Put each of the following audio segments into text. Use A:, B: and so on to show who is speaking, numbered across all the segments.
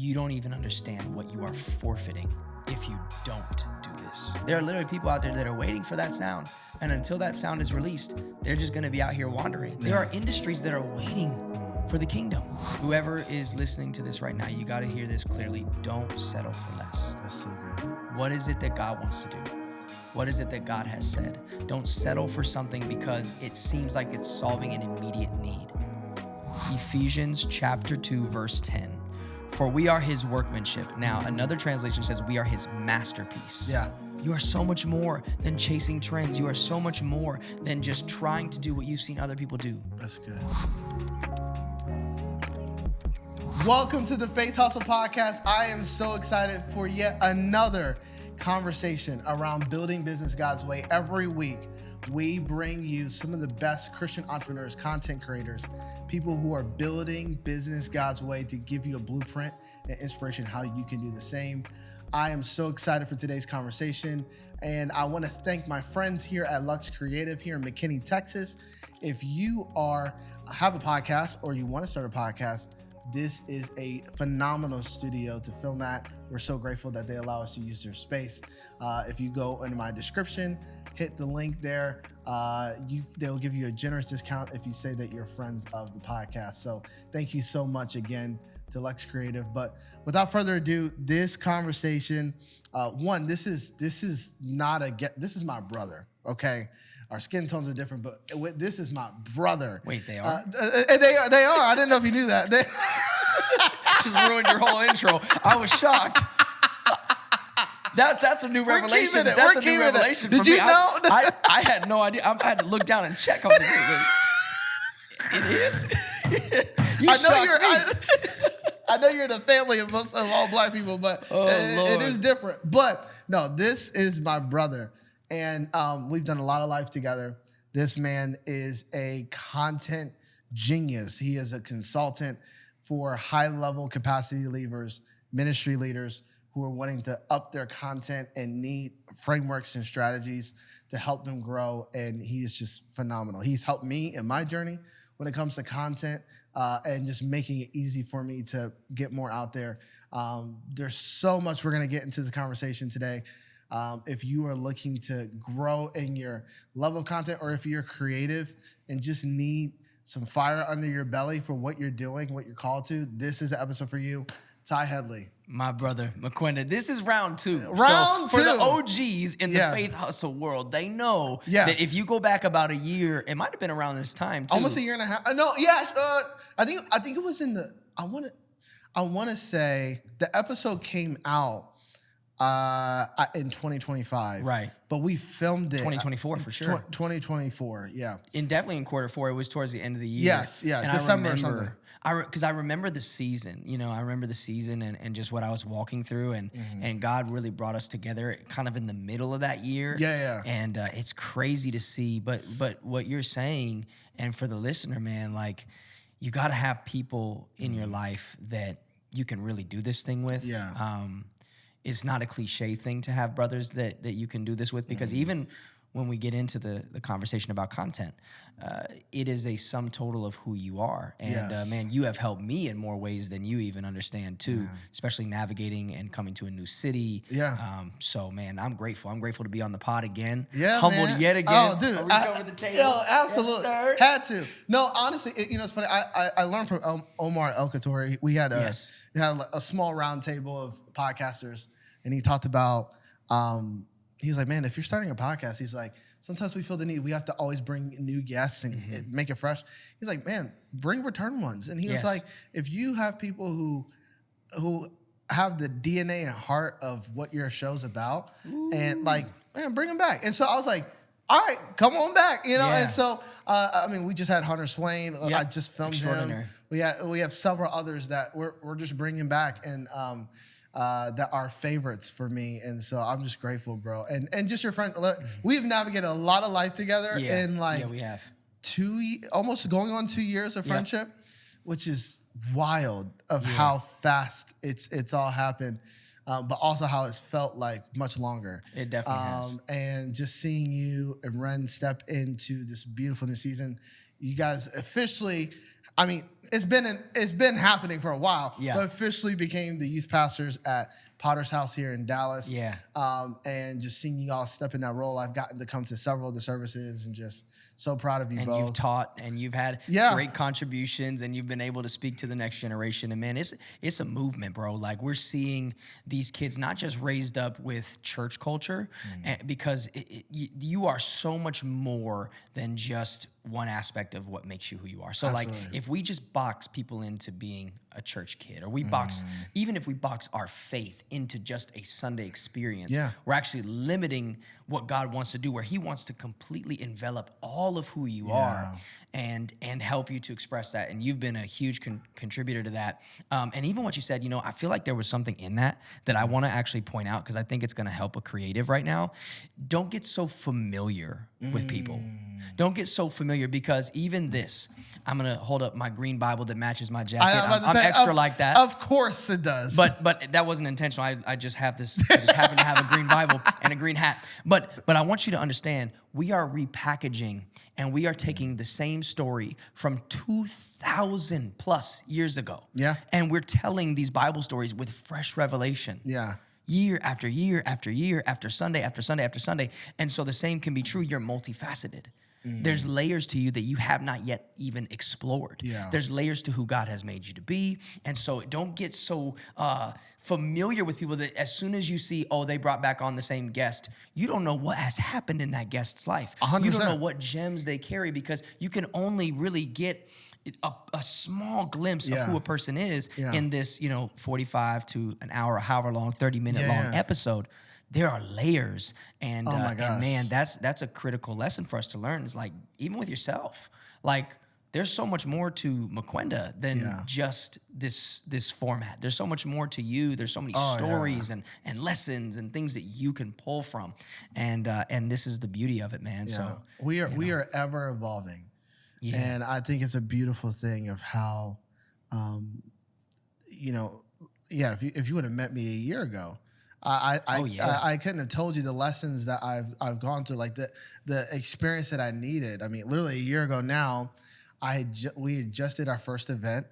A: you don't even understand what you are forfeiting if you don't do this. There are literally people out there that are waiting for that sound. And until that sound is released, they're just going to be out here wandering. There are industries that are waiting for the kingdom. Whoever is listening to this right now, you got to hear this clearly. Don't settle for less.
B: That's so good.
A: What is it that God wants to do? What is it that God has said? Don't settle for something because it seems like it's solving an immediate need. Ephesians chapter 2, verse 10. For we are his workmanship. Now, another translation says we are his masterpiece.
B: Yeah.
A: You are so much more than chasing trends. You are so much more than just trying to do what you've seen other people do.
B: That's good. Welcome to the Faithustle podcast. I am so excited for yet another conversation around building business God's way. Every week, we bring you some of the best Christian entrepreneurs, content creators, people who are building business God's way to give you a blueprint and inspiration how you can do the same. I am so excited for today's conversation, and I want to thank my friends here at Lux Creative here in McKinney, Texas. If you have a podcast or you want to start a podcast, this is a phenomenal studio to film at. We're so grateful that they allow us to use their space. If you go into my description, hit the link there. They'll give you a generous discount if you say that you're friends of the podcast. So thank you so much again to Lux Creative. But without further ado, this conversation, this is my brother, okay? Our skin tones are different, but this is my brother.
A: Wait, they are?
B: They are. I didn't know if you knew that.
A: Just ruined your whole intro. I was shocked. That's a new revelation. That's a new revelation for me.
B: Did you know?
A: I had no idea. I had to look down and check. I was like, wait. It is?
B: I know you're in the family of all black people, but it is different. But no, this is my brother. And we've done a lot of life together. This man is a content genius. He is a consultant for high-level capacity leaders, ministry leaders who are wanting to up their content and need frameworks and strategies to help them grow. And he is just phenomenal. He's helped me in my journey when it comes to content and just making it easy for me to get more out there. There's so much we're going to get into the conversation today. If you are looking to grow in your level of content, or if you're creative and just need some fire under your belly for what you're doing, what you're called to, this is the episode for you. Ty Headlee.
A: My brother, Mukwenda. This is round two.
B: Round two.
A: For the OGs in the Faithustle world, they know that if you go back about a year, it might have been around this time too.
B: Almost a year and a half. No, yes. I think it was in the. I want to say the episode came out in 2025.
A: Right.
B: But we filmed it
A: 2024 for sure.
B: 2024, yeah.
A: And definitely in quarter four, it was towards the end of the year.
B: Yes, yeah,
A: and
B: December or something.
A: Because I remember the season, I remember the season and just what I was walking through, and God really brought us together kind of in the middle of that year.
B: Yeah.
A: And it's crazy to see, but what you're saying, and for the listener, man, like you got to have people in your life that you can really do this thing with.
B: Yeah.
A: It's not a cliche thing to have brothers that you can do this with, because even when we get into the conversation about content, it is a sum total of who you are. And man, you have helped me in more ways than you even understand too, especially navigating and coming to a new city.
B: Yeah.
A: So man, I'm grateful. I'm grateful to be on the pod again.
B: Yeah,
A: Humbled
B: man.
A: yet again.
B: Oh, dude.
A: Reach over the table.
B: Yo, absolutely.
A: Yes, sir.
B: Had to. No, honestly, it's funny. I learned from Omar El Katori. We had a small round table of podcasters, and he talked about, he was like, man, if you're starting a podcast, he's like, sometimes we feel the need. We have to always bring new guests and make it fresh. He's like, man, bring return ones. And he was like, if you have people who have the DNA and heart of what your show's about, and like, man, bring them back. And so I was like, all right, come on back, And so, we just had Hunter Swain. I just filmed him. We have several others that we're just bringing back, and that are favorites for me. And so I'm just grateful, bro. And just your friend, we've navigated a lot of life together in
A: we have
B: almost going on 2 years of friendship, which is wild of how fast it's all happened. But also how it's felt like much longer.
A: It definitely has.
B: And just seeing you and Ren step into this beautiful new season, you guys officially I mean, it's been happening for a while,
A: Yeah.
B: but officially became the youth pastors at Potter's House here in Dallas.
A: Yeah.
B: And just seeing you all step in that role, I've gotten to come to several of the services and just so proud of you
A: And
B: both.
A: you've taught and you've had
B: Yeah.
A: great contributions and you've been able to speak to the next generation. And man, it's a movement, bro. Like we're seeing these kids not just raised up with church culture, because you are so much more than just one aspect of what makes you who you are. So like if we just box people into being a church kid, or we box, even if we box our faith into just a Sunday experience, we're actually limiting what God wants to do, where he wants to completely envelop all of who you are and help you to express that. And you've been a huge contributor to that. And even what you said, I feel like there was something in that I want to actually point out, because I think it's going to help a creative right now. Don't get so familiar with people. Don't get so familiar, because even this, I'm going to hold up my green Bible that matches my jacket. I'm extra like that.
B: Of course it does.
A: But that wasn't intentional. I just have this. I just happen to have a green Bible and a green hat. But I want you to understand, we are repackaging and we are taking the same story from 2,000 plus years ago.
B: Yeah.
A: And we're telling these Bible stories with fresh revelation.
B: Yeah.
A: Year after year after year after Sunday after Sunday after Sunday. And so the same can be true. You're multifaceted. There's layers to you that you have not yet even explored.
B: Yeah.
A: There's layers to who God has made you to be. And so don't get so familiar with people that as soon as you see, they brought back on the same guest, you don't know what has happened in that guest's life.
B: 100%.
A: You don't know what gems they carry, because you can only really get a small glimpse of who a person is in this, 45 to an hour, however long, 30-minute long episode. There are layers, and man, that's a critical lesson for us to learn. Is like, even with yourself, like there's so much more to Mukwenda than just this format. There's so much more to you. There's so many stories and lessons and things that you can pull from, and this is the beauty of it, man. Yeah. So
B: we are ever evolving, and I think it's a beautiful thing of how, if you would have met me a year ago, I couldn't have told you the lessons that I've gone through, like the experience that I needed. I mean, literally a year ago now, we had just did our first event.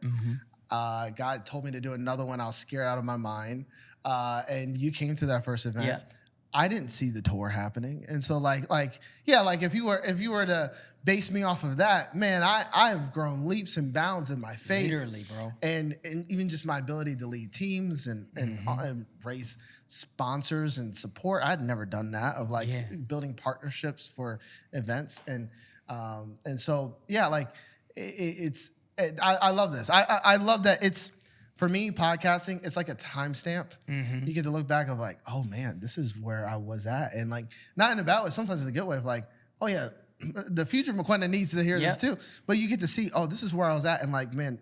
B: God told me to do another one. I was scared out of my mind, and you came to that first event.
A: Yeah.
B: I didn't see the tour happening, and so like if you were to base me off of that, man, I've grown leaps and bounds in my faith,
A: literally, bro,
B: and even just my ability to lead teams and raise sponsors and support. I'd never done that, of building partnerships for events, and so I love this. I love that it's. For me, podcasting, it's like a timestamp. You get to look back of like, oh man, this is where I was at. And like, not in a bad way, sometimes in a good way of like, oh yeah, the future Mukwenda needs to hear this too. But you get to see, this is where I was at. And like, man,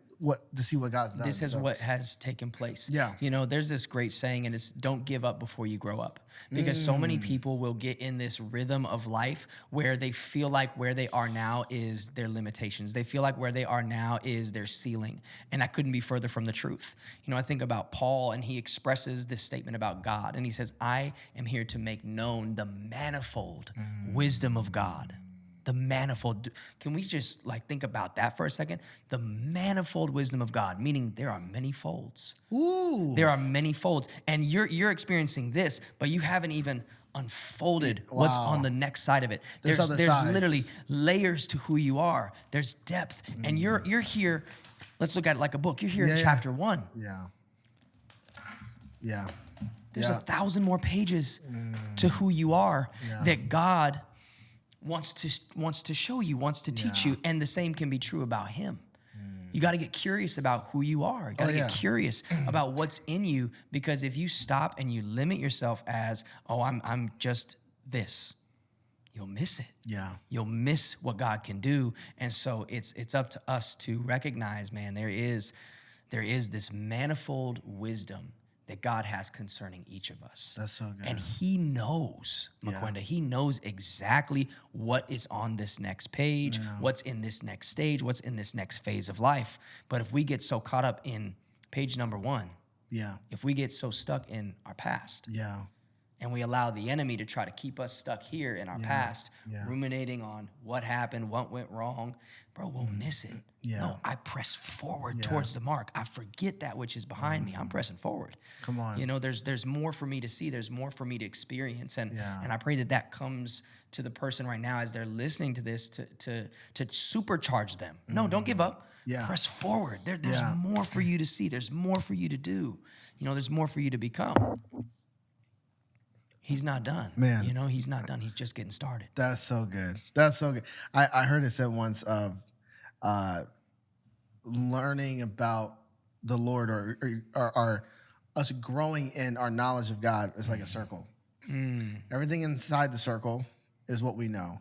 B: to see what God's done.
A: This is what has taken place.
B: Yeah.
A: There's this great saying, and it's don't give up before you grow up. Because so many people will get in this rhythm of life where they feel like where they are now is their limitations. They feel like where they are now is their ceiling. And that couldn't be further from the truth. I think about Paul, and he expresses this statement about God. And he says, I am here to make known the manifold wisdom of God. The manifold. Can we just think about that for a second? The manifold wisdom of God, meaning there are many folds.
B: Ooh.
A: There are many folds. And you're experiencing this, but you haven't even unfolded what's on the next side of it. There's literally layers to who you are. There's depth. And you're here, let's look at it like a book. You're here in chapter 1.
B: Yeah.
A: There's 1,000 more pages to who you are that God wants to show you, wants to teach you, and the same can be true about him. You got to get curious about who you are. You got to get curious about what's in you, because if you stop and you limit yourself as, I'm just this, you'll miss it.
B: Yeah.
A: You'll miss what God can do. And so it's up to us to recognize, man, there is this manifold wisdom that God has concerning each of us.
B: That's so good.
A: And he knows, Mukwenda, he knows exactly what is on this next page, what's in this next stage, what's in this next phase of life. But if we get so caught up in page number 1, if we get so stuck in our past, And we allow the enemy to try to keep us stuck here in our past, ruminating on what happened, what went wrong. Bro, we'll miss it.
B: Yeah.
A: No, I press forward towards the mark. I forget that which is behind me. I'm pressing forward.
B: Come on.
A: You know, there's more for me to see. There's more for me to experience. And I pray that comes to the person right now as they're listening to this to supercharge them. No, don't give up.
B: Yeah.
A: Press forward. There's more for you to see. There's more for you to do. You know, there's more for you to become. He's not done.
B: Man.
A: You know, he's not done. He's just getting started.
B: That's so good. That's so good. I heard it said once of learning about the Lord or us growing in our knowledge of God is like a circle. Everything inside the circle is what we know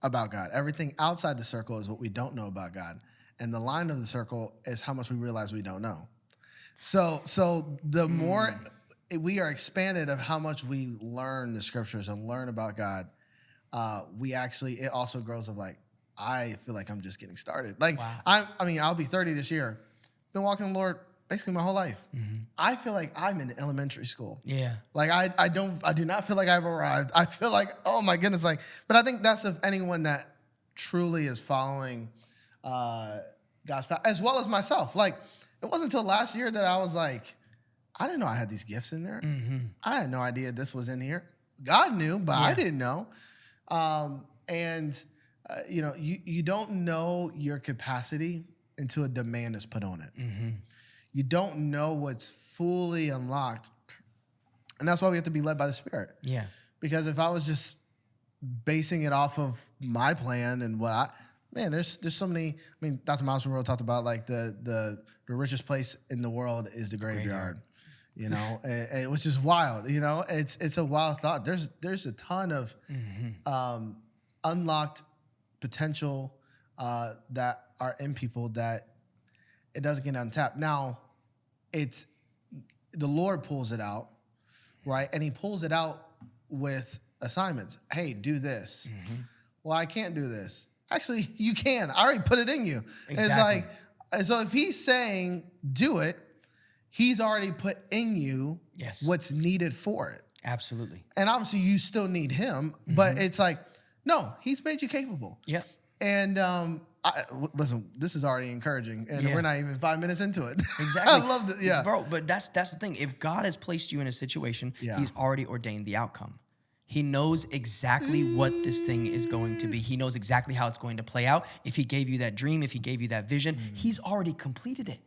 B: about God. Everything outside the circle is what we don't know about God. And the line of the circle is how much we realize we don't know. So the more we are expanded of how much we learn the scriptures and learn about God, it also grows of like, I feel like I'm just getting started. Like, I mean, I'll be 30 this year. Been walking the Lord basically my whole life. I feel like I'm in elementary school. Yeah. Like I do not feel like I've arrived. I feel like, oh my goodness, like, but I think that's of anyone that truly is following God's path, as well as myself. Like, it wasn't until last year that I was like, I didn't know I had these gifts in there. I had no idea this was in here. God knew, but I didn't know. You know, you don't know your capacity until a demand is put on it. You don't know what's fully unlocked. And that's why we have to be led by the Spirit. Yeah. Because if I was just basing it off of my plan and there's so many, I mean, Dr. Miles Monroe talked about like the richest place in the world is the graveyard. You know, it was just wild. You know, it's a wild thought. There's a ton of unlocked potential that are in people that it doesn't get untapped. Now, it's the Lord pulls it out, right? And He pulls it out with assignments. Hey, do this. Well, I can't do this. Actually, you can. I already put it in you. Exactly. And it's like, so if He's saying do it, He's already put in you what's needed for it. Absolutely. And obviously you still need Him, but it's like, no, He's made you capable. Yeah. And listen, this is already encouraging, and we're not even 5 minutes into it. Exactly. I love it. Yeah. Bro,
A: but that's the thing. If God has placed you in a situation, He's already ordained the outcome. He knows exactly what this thing is going to be. He knows exactly how it's going to play out. If He gave you that dream, if He gave you that vision, He's already completed it.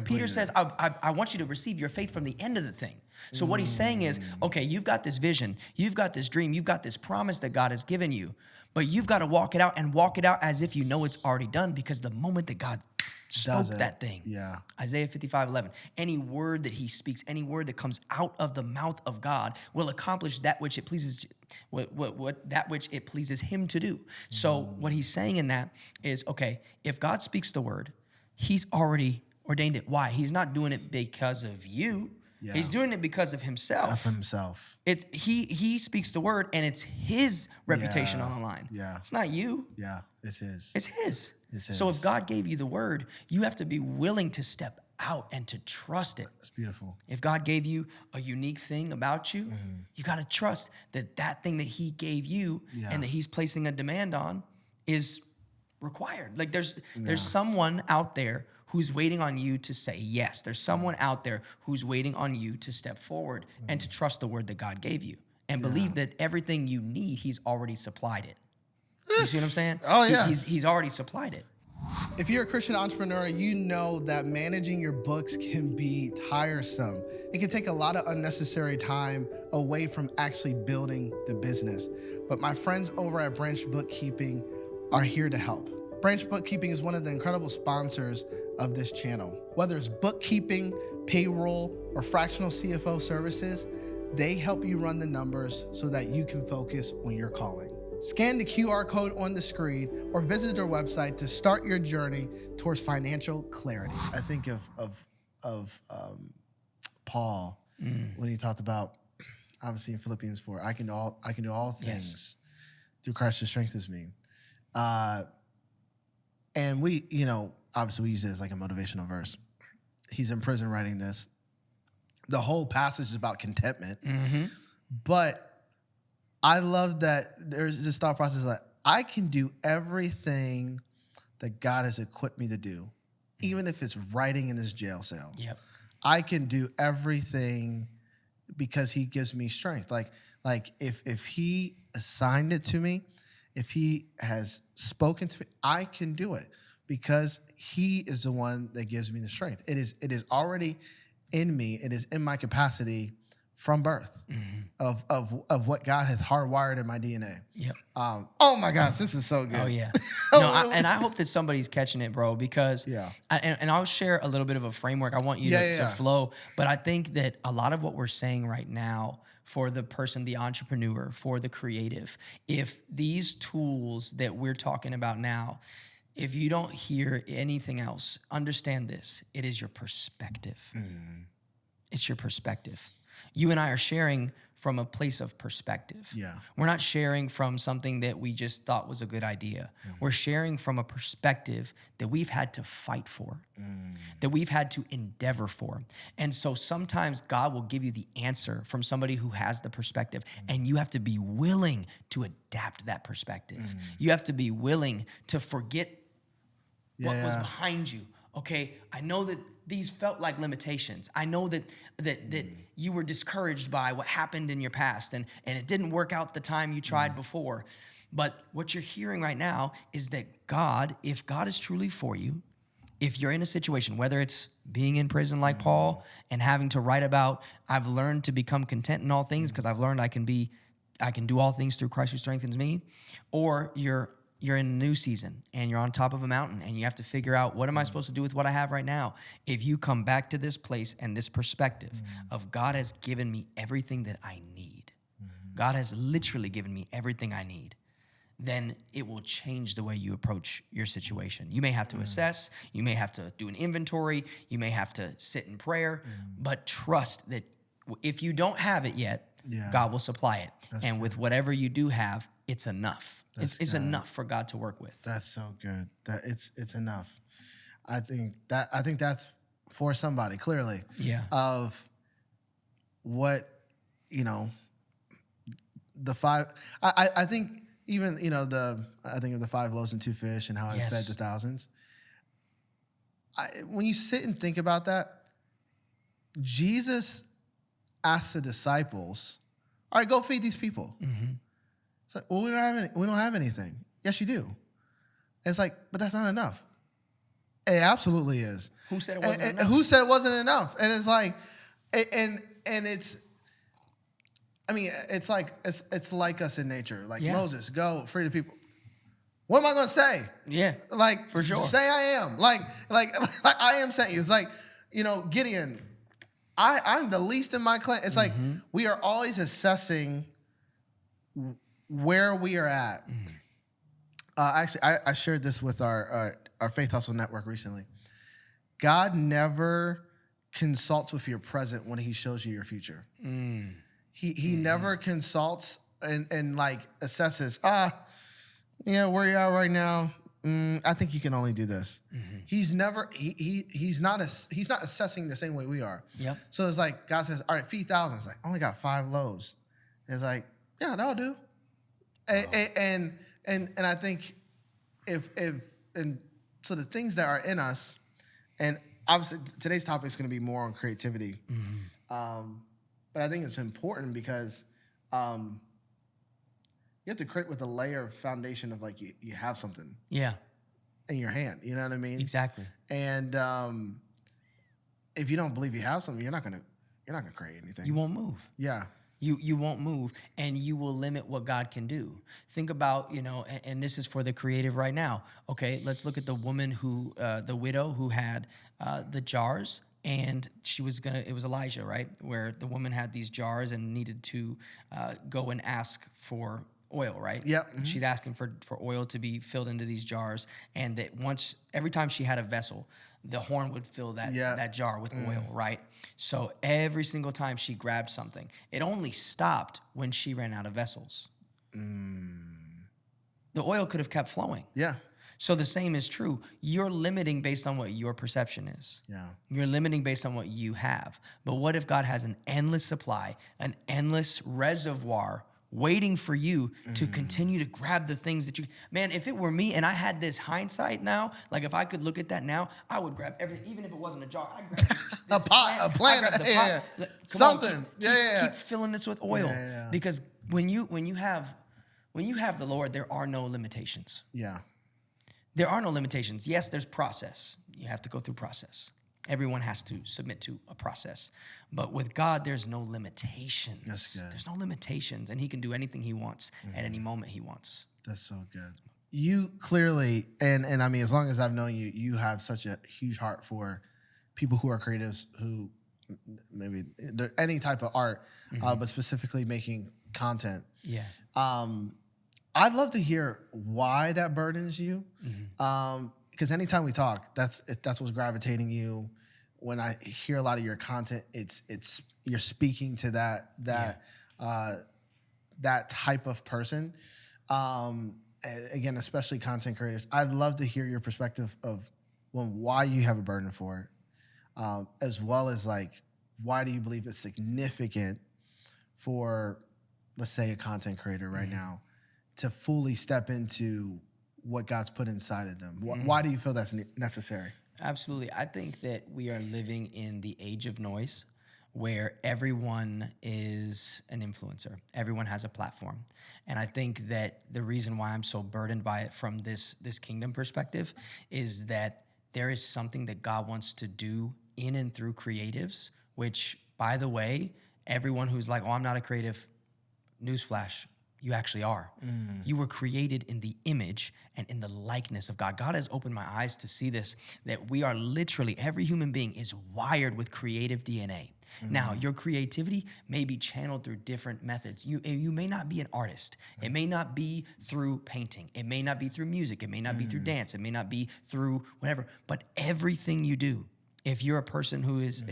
A: Peter says, I want you to receive your faith from the end of the thing. So what he's saying is, okay, you've got this vision, you've got this dream, you've got this promise that God has given you, but you've got to walk it out and walk it out as if you know it's already done, because the moment that God spoke that thing, Isaiah 55:11, any word that He speaks, any word that comes out of the mouth of God will accomplish that which it pleases, that which it pleases Him to do. So what he's saying in that is, okay, if God speaks the word, He's already ordained it. Why? He's not doing it because of you. Yeah. He's doing it because of Himself. Of Himself. It's He speaks the word, and it's His reputation on the line. Yeah. It's not you.
B: Yeah. It's His.
A: It's His. So if God gave you the word, you have to be willing to step out and to trust it.
B: That's beautiful.
A: If God gave you a unique thing about you, you got to trust that thing that He gave you and that He's placing a demand on is required. Like there's someone out there who's waiting on you to say yes. There's someone out there who's waiting on you to step forward and to trust the word that God gave you and believe that everything you need, He's already supplied it. You see what I'm saying?
B: Oh, yeah.
A: He's already supplied it.
B: If you're a Christian entrepreneur, you know that managing your books can be tiresome. It can take a lot of unnecessary time away from actually building the business. But my friends over at Branch Bookkeeping are here to help. Branch Bookkeeping is one of the incredible sponsors of this channel. Whether it's bookkeeping, payroll, or fractional CFO services, they help you run the numbers so that you can focus on your calling. Scan the QR code on the screen or visit their website to start your journey towards financial clarity. I think of Paul when he talked about, obviously in Philippians 4, I can do all things through Christ who strengthens me. And we, obviously we use it as like a motivational verse. He's in prison writing this. The whole passage is about contentment. But I love that there's this thought process that I can do everything that God has equipped me to do, even if it's writing in this jail cell.
A: Yep.
B: I can do everything because he gives me strength. Like if he assigned it to me, if he has spoken to me, I can do it because he is the one that gives me the strength. It is already in me. It is in my capacity from birth of what God has hardwired in my DNA.
A: Yep.
B: Oh my gosh, this is so good.
A: Oh yeah. No, and I hope that somebody's catching it, bro, because and I'll share a little bit of a framework. I want you to flow, but I think that a lot of what we're saying right now for the person, the entrepreneur, for the creative, if these tools that we're talking about now, if you don't hear anything else, understand this. It is your perspective. It's your perspective. You and I are sharing from a place of perspective.
B: Yeah.
A: We're not sharing from something that we just thought was a good idea. We're sharing from a perspective that we've had to fight for, that we've had to endeavor for. And so sometimes God will give you the answer from somebody who has the perspective, and you have to be willing to adapt that perspective. You have to be willing to forget what was behind you. Okay, I know that these felt like limitations. I know that you were discouraged by what happened in your past and it didn't work out the time you tried before. But what you're hearing right now is that God, if God is truly for you, if you're in a situation, whether it's being in prison like Paul and having to write about, I've learned to become content in all things because I've learned I can do all things through Christ who strengthens me, or you're in a new season and you're on top of a mountain and you have to figure out, what am I supposed to do with what I have right now? If you come back to this place and this perspective of God has given me everything that I need, God has literally given me everything I need, then it will change the way you approach your situation. You may have to assess, you may have to do an inventory, you may have to sit in prayer, but trust that if you don't have it yet, God will supply it. And with whatever you do have, it's enough. It's enough for God to work with.
B: That's so good. That it's enough. I think that's for somebody, clearly.
A: Yeah.
B: Of what, the five. I think even, I think of the 5 loaves and 2 fish and how it fed the thousands. When you sit and think about that, Jesus asked the disciples, all right, go feed these people. It's like, well, we don't have anything. Yes, you do. It's like, but that's not enough. It absolutely is.
A: Who said it wasn't enough?
B: Who said it wasn't enough? And it's like, and it's, I mean, it's like us in nature. Like Moses, go free the people. What am I going to say?
A: Yeah,
B: like
A: for sure.
B: Say I am. Like I am sent you. It's like, Gideon. I'm the least in my clan. It's like we are always assessing where we are at. Actually, I shared this with our Faithustle network recently. God never consults with your present when he shows you your future. He never consults and like assesses, where you're at right now. I think you can only do this. He's never he's not assessing the same way we are.
A: Yep.
B: So it's like God says, all right, feed thousands. It's like, I only got 5 loaves. It's like, yeah, that'll do. And I think so the things that are in us, and obviously today's topic is going to be more on creativity. But I think it's important because you have to create with a layer of foundation of like you have something. Yeah. In your hand, you know what I mean?
A: Exactly.
B: And if you don't believe you have something, you're not gonna create anything.
A: You won't move.
B: Yeah.
A: You won't move, and you will limit what God can do. Think about, and this is for the creative right now. Okay, let's look at the woman who, the widow who had the jars, and it was Elijah, right? Where the woman had these jars and needed to go and ask for oil, right?
B: Yep.
A: She's asking for oil to be filled into these jars, and that every time she had a vessel, the horn would fill that jar with oil, right? So every single time she grabbed something, it only stopped when she ran out of vessels. The oil could have kept flowing.
B: Yeah.
A: So the same is true. You're limiting based on what your perception is.
B: Yeah.
A: You're limiting based on what you have. But what if God has an endless supply, an endless reservoir waiting for you to continue to grab the things that you... Man, if it were me and I had this hindsight now, like if I could look at that now, I would grab everything, even if it wasn't a jar. I'd grab this
B: a plant.
A: I'd grab the pot. Come
B: Something.
A: on,
B: keep
A: keep filling this with oil.
B: Yeah.
A: Because when you have the Lord, there are no limitations.
B: Yeah.
A: There are no limitations. Yes, there's process. You have to go through process. Everyone has to submit to a process. But with God, there's no limitations.
B: That's good.
A: There's no limitations, and he can do anything he wants at any moment he wants.
B: That's so good. You clearly, and I mean, as long as I've known you, you have such a huge heart for people who are creatives, who maybe any type of art, but specifically making content.
A: Yeah.
B: I'd love to hear why that burdens you. Because anytime we talk, that's what's gravitating you. When I hear a lot of your content, it's you're speaking to that type of person. Again, especially content creators. I'd love to hear your perspective of why you have a burden for it, as well as like why do you believe it's significant for, let's say, a content creator right now to fully step into what God's put inside of them. Why do you feel that's necessary?
A: Absolutely. I think that we are living in the age of noise where everyone is an influencer. Everyone has a platform. And I think that the reason why I'm so burdened by it from this kingdom perspective is that there is something that God wants to do in and through creatives, which, by the way, everyone who's like, oh, I'm not a creative, newsflash, you actually are. You were created in the image and in the likeness of God. God has opened my eyes to see this, that we are literally, every human being is wired with creative DNA. Now, your creativity may be channeled through different methods. You may not be an artist. It may not be through painting. It may not be through music. It may not be through dance. It may not be through whatever. But everything you do, if you're a person who is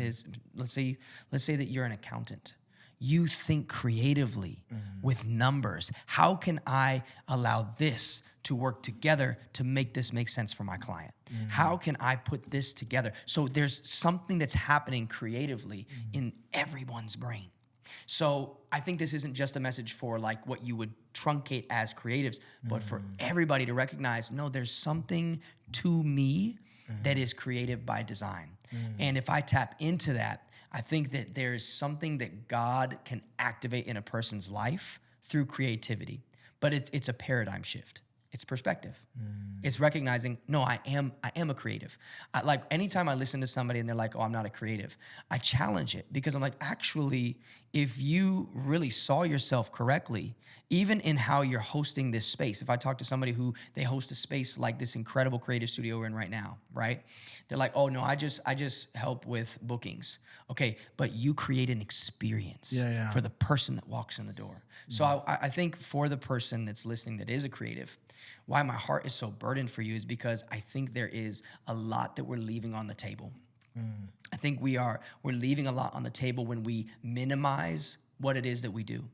A: let's say that you're an accountant, you think creatively with numbers. How can I allow this to work together to make this make sense for my client? How can I put this together? So there's something that's happening creatively in everyone's brain. So I think this isn't just a message for like what you would truncate as creatives, but for everybody to recognize, no, there's something to me that is creative by design. And if I tap into that, I think that there's something that God can activate in a person's life through creativity, but it's a paradigm shift. It's perspective. It's recognizing, no, I am a creative. Like anytime I listen to somebody and they're like, oh, I'm not a creative, I challenge it because I'm like, actually, if you really saw yourself correctly, even in how you're hosting this space, if I talk to somebody who they host a space like this incredible creative studio we're in right now, right? They're like, oh no, I just help with bookings. Okay, but you create an experience for the person that walks in the door. So I think for the person that's listening that is a creative, why my heart is so burdened for you is because I think there is a lot that we're leaving on the table. I think we're leaving a lot on the table when we minimize what it is that we do,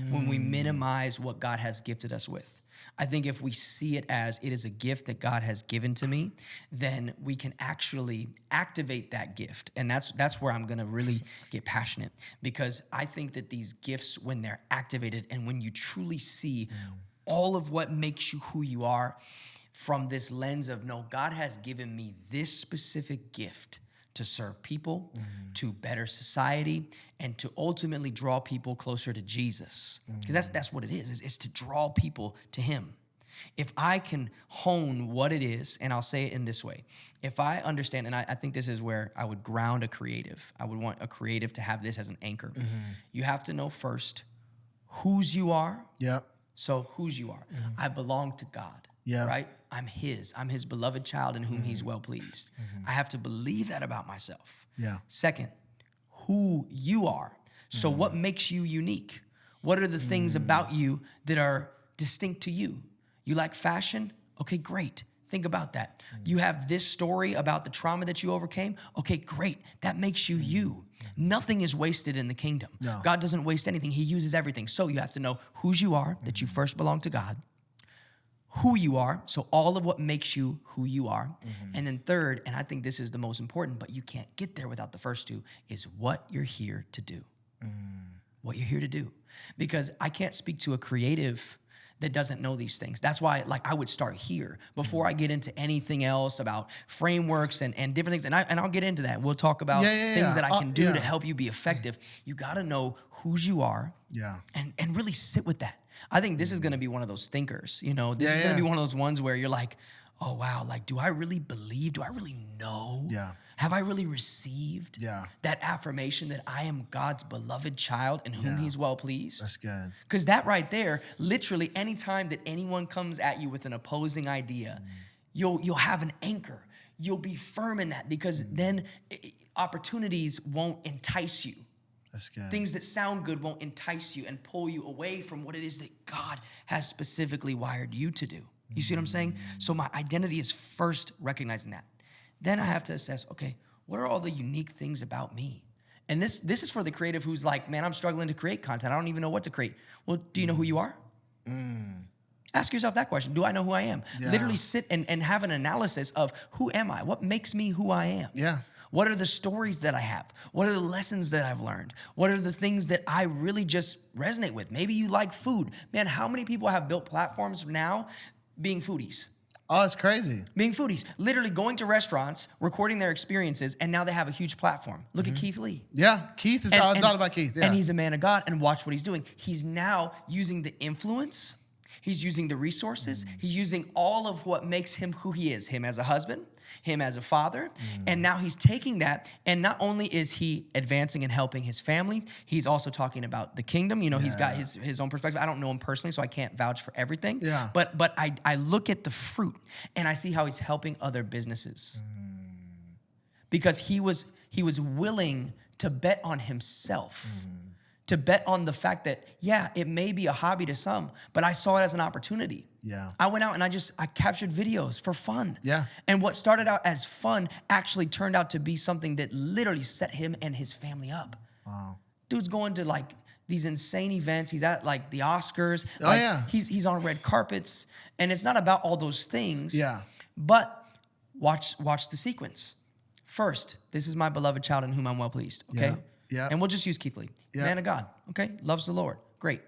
A: when we minimize what God has gifted us with. I think if we see it as it is a gift that God has given to me, then we can actually activate that gift. And that's where I'm going to really get passionate, because I think that these gifts, when they're activated and when you truly see all of what makes you who you are from this lens of, no, God has given me this specific gift to serve people, to better society, and to ultimately draw people closer to Jesus. Because that's what it is. It's to draw people to him. If I can hone what it is, and I'll say it in this way, if I understand, and I think this is where I would ground a creative. I would want a creative to have this as an anchor. You have to know first whose you are.
B: Yep.
A: So whose you are. I belong to God.
B: Yeah.
A: Right? I'm his beloved child in whom he's well pleased. I have to believe that about myself.
B: Yeah.
A: Second, who you are. So what makes you unique? What are the things about you that are distinct to you? You like fashion? Okay, great. Think about that. You have this story about the trauma that you overcame? Okay, great. That makes you you. Nothing is wasted in the kingdom.
B: No.
A: God doesn't waste anything. He uses everything. So you have to know whose you are, that you first belong to God, who you are. So all of what makes you who you are. And then third, and I think this is the most important, but you can't get there without the first two, is what you're here to do. What you're here to do. Because I can't speak to a creative that doesn't know these things. That's why, like, I would start here before I get into anything else about frameworks and different things. And I'll get into that. We'll talk about things that I can do to help you be effective. You got to know whose you are and really sit with that. I think this is going to be one of those thinkers, you know, this is going to be one of those ones where you're like, oh, wow, like, do I really believe? Do I really know? Have I really received that affirmation that I am God's beloved child in whom he's well pleased?
B: That's good.
A: Because that right there, literally anytime that anyone comes at you with an opposing idea, you'll have an anchor. You'll be firm in that because then opportunities won't entice you.
B: That's good.
A: Things that sound good won't entice you and pull you away from what it is that God has specifically wired you to do. You see what I'm saying? So my identity is first recognizing that. Then I have to assess, okay, what are all the unique things about me? And this is for the creative who's like, man, I'm struggling to create content. I don't even know what to create. Well, do you know who you are? Ask yourself that question. Do I know who I am? Literally sit and have an analysis of who am I? What makes me who I am? What are the stories that I have? What are the lessons that I've learned? What are the things that I really just resonate with? Maybe you like food. Man, how many people have built platforms now being foodies?
B: Oh, it's crazy.
A: Being foodies, literally going to restaurants, recording their experiences, and now they have a huge platform. Look at Keith Lee.
B: Keith is, I thought about Keith.
A: And he's a man of God, and watch what he's doing. He's now using the influence, he's using the resources, he's using all of what makes him who he is, him as a husband, him as a father, and now he's taking that, and not only is he advancing and helping his family, he's also talking about the kingdom. You know, he's got his own perspective. I don't know him personally, so I can't vouch for everything. But I look at the fruit, and I see how he's helping other businesses. Because he was willing to bet on himself. To bet on the fact that, it may be a hobby to some, but I saw it as an opportunity. I went out and I captured videos for fun. And what started out as fun actually turned out to be something that literally set him and his family up.
B: Wow.
A: Dude's going to like these insane events. He's at like the Oscars. He's on red carpets. And it's not about all those things. But watch the sequence. First, this is my beloved child in whom I'm well pleased. Okay? And we'll just use Keith Lee. Man of God, okay? Loves the Lord. Great.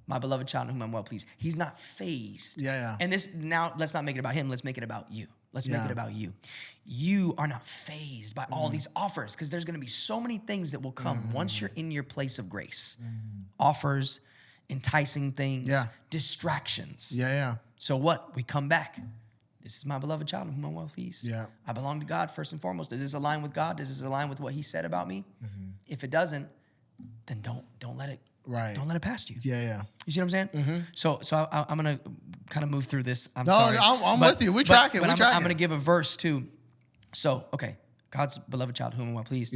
A: My beloved child in whom I'm well pleased. He's not fazed. And this, now, let's not make it about him. Let's make it about you. Let's make it about you. You are not fazed by all these offers because there's going to be so many things that will come once you're in your place of grace. Offers, enticing things, distractions. So what? We come back. This is my beloved child in whom I'm well pleased. I belong to God first and foremost. Does this align with God? Does this align with what he said about me? If it doesn't, then don't let it don't let it past you. You see what I'm saying? So I'm gonna kind of move through this. I'm sorry.
B: I'm with you. We track it.
A: I'm gonna give a verse too. So okay, God's beloved child, whom I'm well pleased.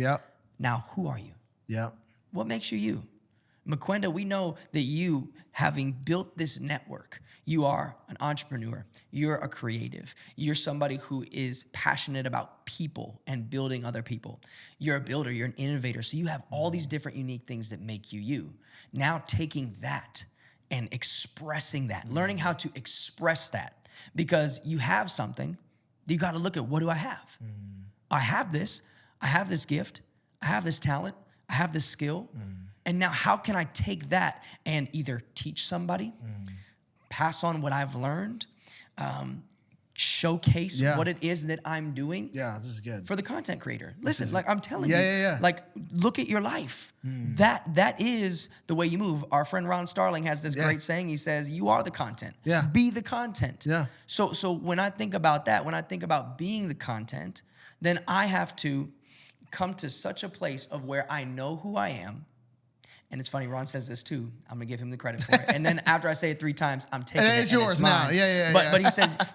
A: Now, who are you? What makes you you? Mukwenda, we know that you, having built this network, you are an entrepreneur, you're a creative, you're somebody who is passionate about people and building other people. You're a builder, you're an innovator, so you have all these different unique things that make you you. Now taking that and expressing that, learning how to express that, because you have something, you gotta look at, what do I have? I have this gift, I have this talent, I have this skill, and now how can I take that and either teach somebody, pass on what I've learned, showcase what it is that I'm doing?
B: This is good.
A: For the content creator. Listen, like I'm telling you, like look at your life. That is the way you move. Our friend Ron Starling has this great saying. He says, you are the content. Be the content. So when I think about that, when I think about being the content, then I have to come to such a place of where I know who I am. And it's funny, Ron says this too. I'm gonna give him the credit for it. And then after I say it 3 times, I'm taking it.
B: It's yours now.
A: But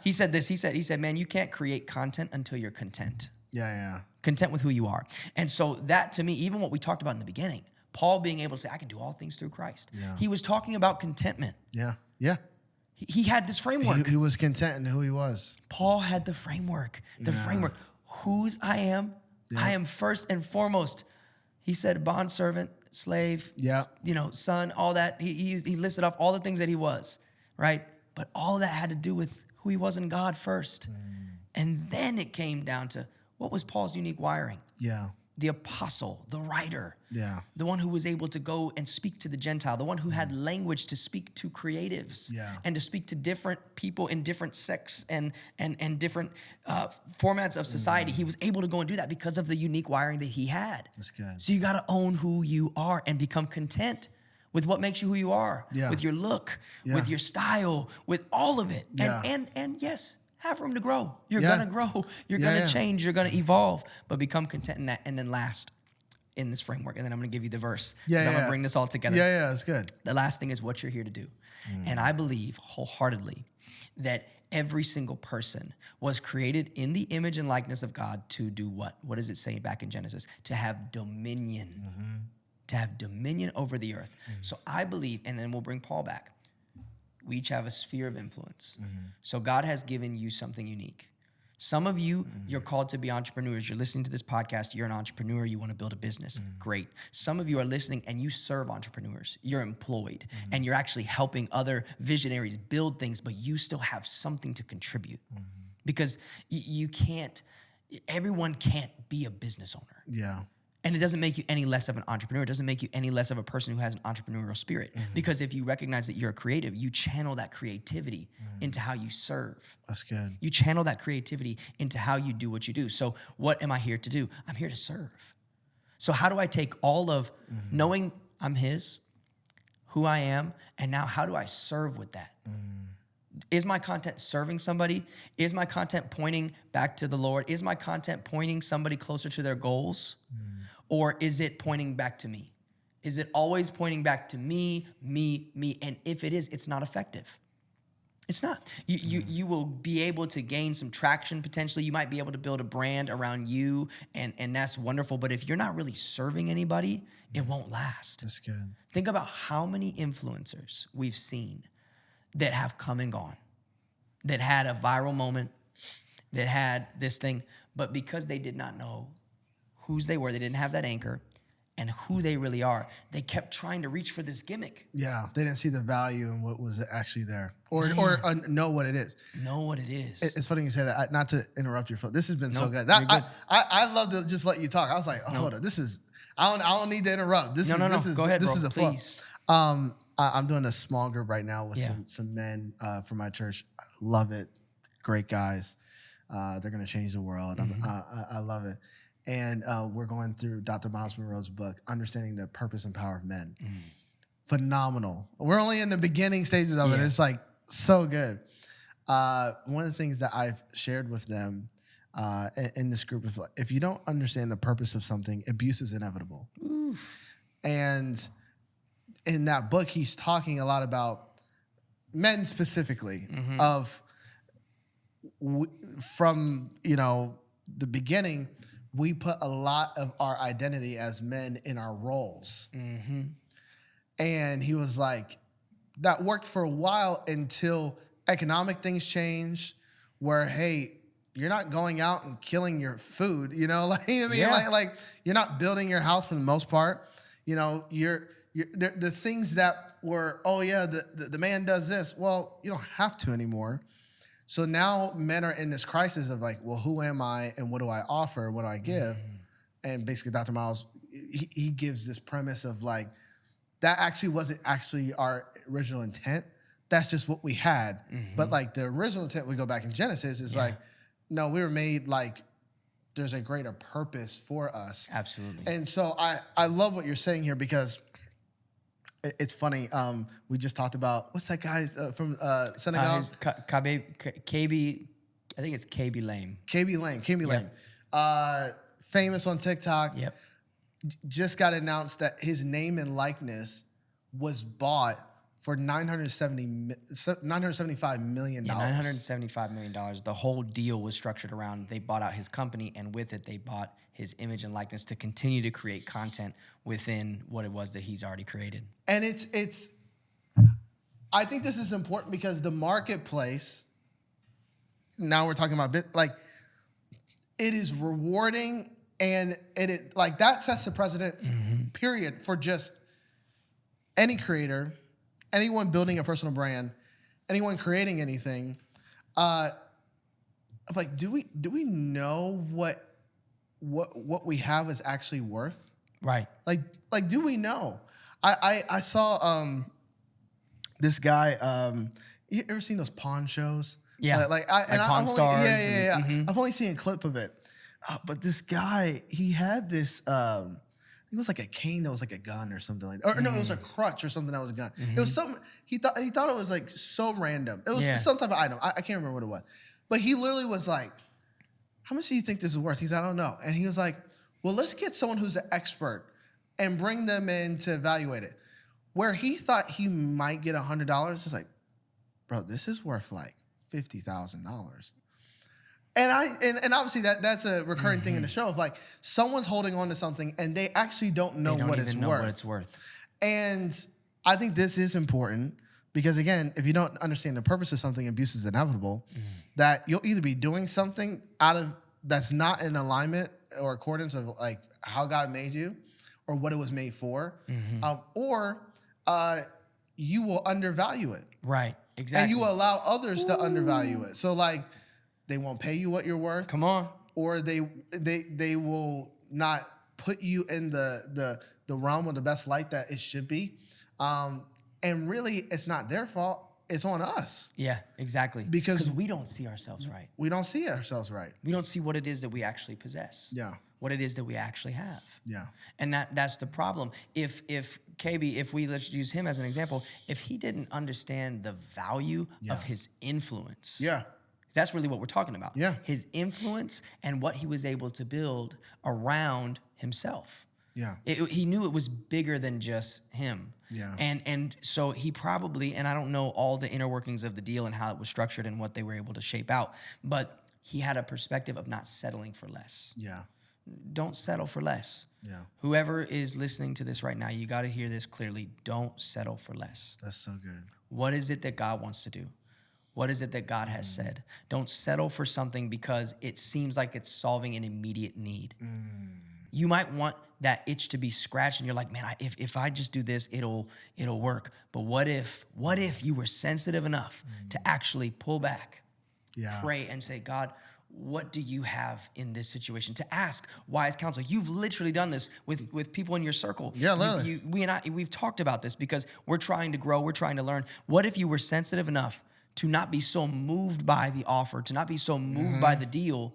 A: he said this. He said, man, you can't create content until you're content. Content with who you are. And so that to me, even what we talked about in the beginning, Paul being able to say, I can do all things through Christ. He was talking about contentment. He had this framework.
B: He was content in who he was.
A: Paul had the framework. Framework. Whose I am. I am first and foremost. He said bondservant, slave, son, all that. He listed off all the things that he was, right? But all of that had to do with who he was in God first. And then it came down to, what was Paul's unique wiring?
B: Yeah.
A: The apostle, the writer,
B: Yeah.
A: the one who was able to go and speak to the Gentile, the one who had language to speak to creatives and to speak to different people in different sects and different formats of society. He was able to go and do that because of the unique wiring that he had.
B: That's good.
A: So you got to own who you are and become content with what makes you who you are, with your look, with your style, with all of it. And yes, have room to grow. You're going to grow. You're going to change. You're going to evolve. But become content in that. And then last, in this framework, and then I'm going to give you the verse. I'm going to bring this all together.
B: Yeah, that's good.
A: The last thing is what you're here to do. And I believe wholeheartedly that every single person was created in the image and likeness of God to do what? What does it say back in Genesis? To have dominion. To have dominion over the earth. So I believe, and then we'll bring Paul back, we each have a sphere of influence. So God has given you something unique. Some of you, you're called to be entrepreneurs. You're listening to this podcast. You're an entrepreneur. You want to build a business. Great. Some of you are listening and you serve entrepreneurs. You're employed and you're actually helping other visionaries build things, but you still have something to contribute because you can't, everyone can't be a business owner.
B: Yeah.
A: And it doesn't make you any less of an entrepreneur. It doesn't make you any less of a person who has an entrepreneurial spirit. Because if you recognize that you're a creative, you channel that creativity into how you serve.
B: That's good.
A: You channel that creativity into how you do what you do. So what am I here to do? I'm here to serve. So how do I take all of knowing I'm his, who I am, and now how do I serve with that? Is my content serving somebody? Is my content pointing back to the Lord? Is my content pointing somebody closer to their goals? Or is it pointing back to me? Is it always pointing back to me? And if it is, it's not effective. It's not. You will be able to gain some traction potentially. You might be able to build a brand around you, and that's wonderful. But if you're not really serving anybody, it won't last.
B: That's good.
A: Think about how many influencers we've seen that have come and gone, that had a viral moment, that had this thing, but because they did not know whose they were, they didn't have that anchor, and who they really are, they kept trying to reach for this gimmick.
B: Yeah, they didn't see the value in what was actually there, or know what it is.
A: Know what it is.
B: It's funny you say that. Not to interrupt your flow. This has been so good.
A: You're good.
B: I love to just let you talk. I was like, hold on. This is. I don't need to interrupt. This is
A: Go ahead,
B: this
A: bro.
B: is a flow.
A: Please.
B: I'm doing a small group right now with some men from my church. I love it. Great guys. They're gonna change the world. I love it. And we're going through Dr. Miles Monroe's book, Understanding the Purpose and Power of Men. Phenomenal. We're only in the beginning stages of it. It's like so good. One of the things that I've shared with them in this group is, if you don't understand the purpose of something, abuse is inevitable. And in that book, he's talking a lot about men specifically, of from the beginning. We put a lot of our identity as men in our roles. And he was like, that worked for a while until economic things changed, where, hey, you're not going out and killing your food, like, like you're not building your house for the most part. You're the things that were, the man does this. Well, you don't have to anymore. So now men are in this crisis of like, well, who am I and what do I offer? What do I give? And basically Dr. Miles, he gives this premise of like, that actually wasn't actually our original intent. That's just what we had. But like the original intent, we go back in Genesis, is like, no, we were made like, there's a greater purpose for us.
A: Absolutely.
B: And so I love what you're saying here, because it's funny. We just talked about, what's that guy from Senegal?
A: KB, I think it's KB Lame.
B: KB Lame. Famous on TikTok.
A: Yep.
B: Just got announced that his name and likeness was bought for $975 million.
A: Yeah, $975 million. The whole deal was structured around, they bought out his company, and with it, they bought his image and likeness to continue to create content within what it was that he's already created.
B: And it's I think this is important because the marketplace, now we're talking about it is rewarding, and it like that sets the precedent, period, for just any creator, anyone building a personal brand, anyone creating anything, of like, do we know what we have is actually worth?
A: Right.
B: Like, do we know? I saw this guy. You ever seen those pawn shows?
A: Yeah.
B: Like
A: Pawn Stars.
B: Yeah.
A: Mm-hmm.
B: I've only seen a clip of it. But this guy, he had this. It was like a cane that was like a gun or something like that. Or no, it was a crutch or something that was a gun. It was something. He thought it was like so random. It was some type of item. I can't remember what it was. But he literally was like, "How much do you think this is worth?" He's, "I don't know." And he was like, "Well, let's get someone who's an expert and bring them in to evaluate it." Where he thought he might get $100, it's like, bro, this is worth like $50,000. And obviously that's a recurring thing in the show of like someone's holding on to something and they actually don't know what it's worth. And I think this is important because again, if you don't understand the purpose of something, abuse is inevitable. That you'll either be doing something that's not in alignment or accordance of like how God made you or what it was made for, or you will undervalue it.
A: Right. Exactly.
B: And you will allow others to undervalue it. So like, they won't pay you what you're worth.
A: Come on.
B: Or they will not put you in the realm or the best light that it should be. And really, it's not their fault. It's on us.
A: Yeah, exactly. Because we don't see ourselves right.
B: We don't see ourselves right.
A: We don't see what it is that we actually possess.
B: Yeah.
A: What it is that we actually have.
B: Yeah.
A: And that's the problem. If KB, if we, let's use him as an example, if he didn't understand the value of his influence.
B: Yeah.
A: That's really what we're talking about.
B: Yeah.
A: His influence and what he was able to build around himself.
B: Yeah.
A: He knew it was bigger than just him.
B: Yeah.
A: And so he probably, and I don't know all the inner workings of the deal and how it was structured and what they were able to shape out, but he had a perspective of not settling for less.
B: Yeah.
A: Don't settle for less.
B: Yeah.
A: Whoever is listening to this right now, you got to hear this clearly. Don't settle for less.
B: That's so good.
A: What is it that God wants to do? What is it that God has said? Don't settle for something because it seems like it's solving an immediate need. You might want that itch to be scratched and you're like, man, if I just do this, it'll work. But what if you were sensitive enough to actually pull back, pray and say, God, what do you have in this situation? To ask wise counsel. You've literally done this with people in your circle.
B: Yeah, literally.
A: We've talked about this because we're trying to grow. We're trying to learn. What if you were sensitive enough to not be so moved by the offer, to not be so moved by the deal,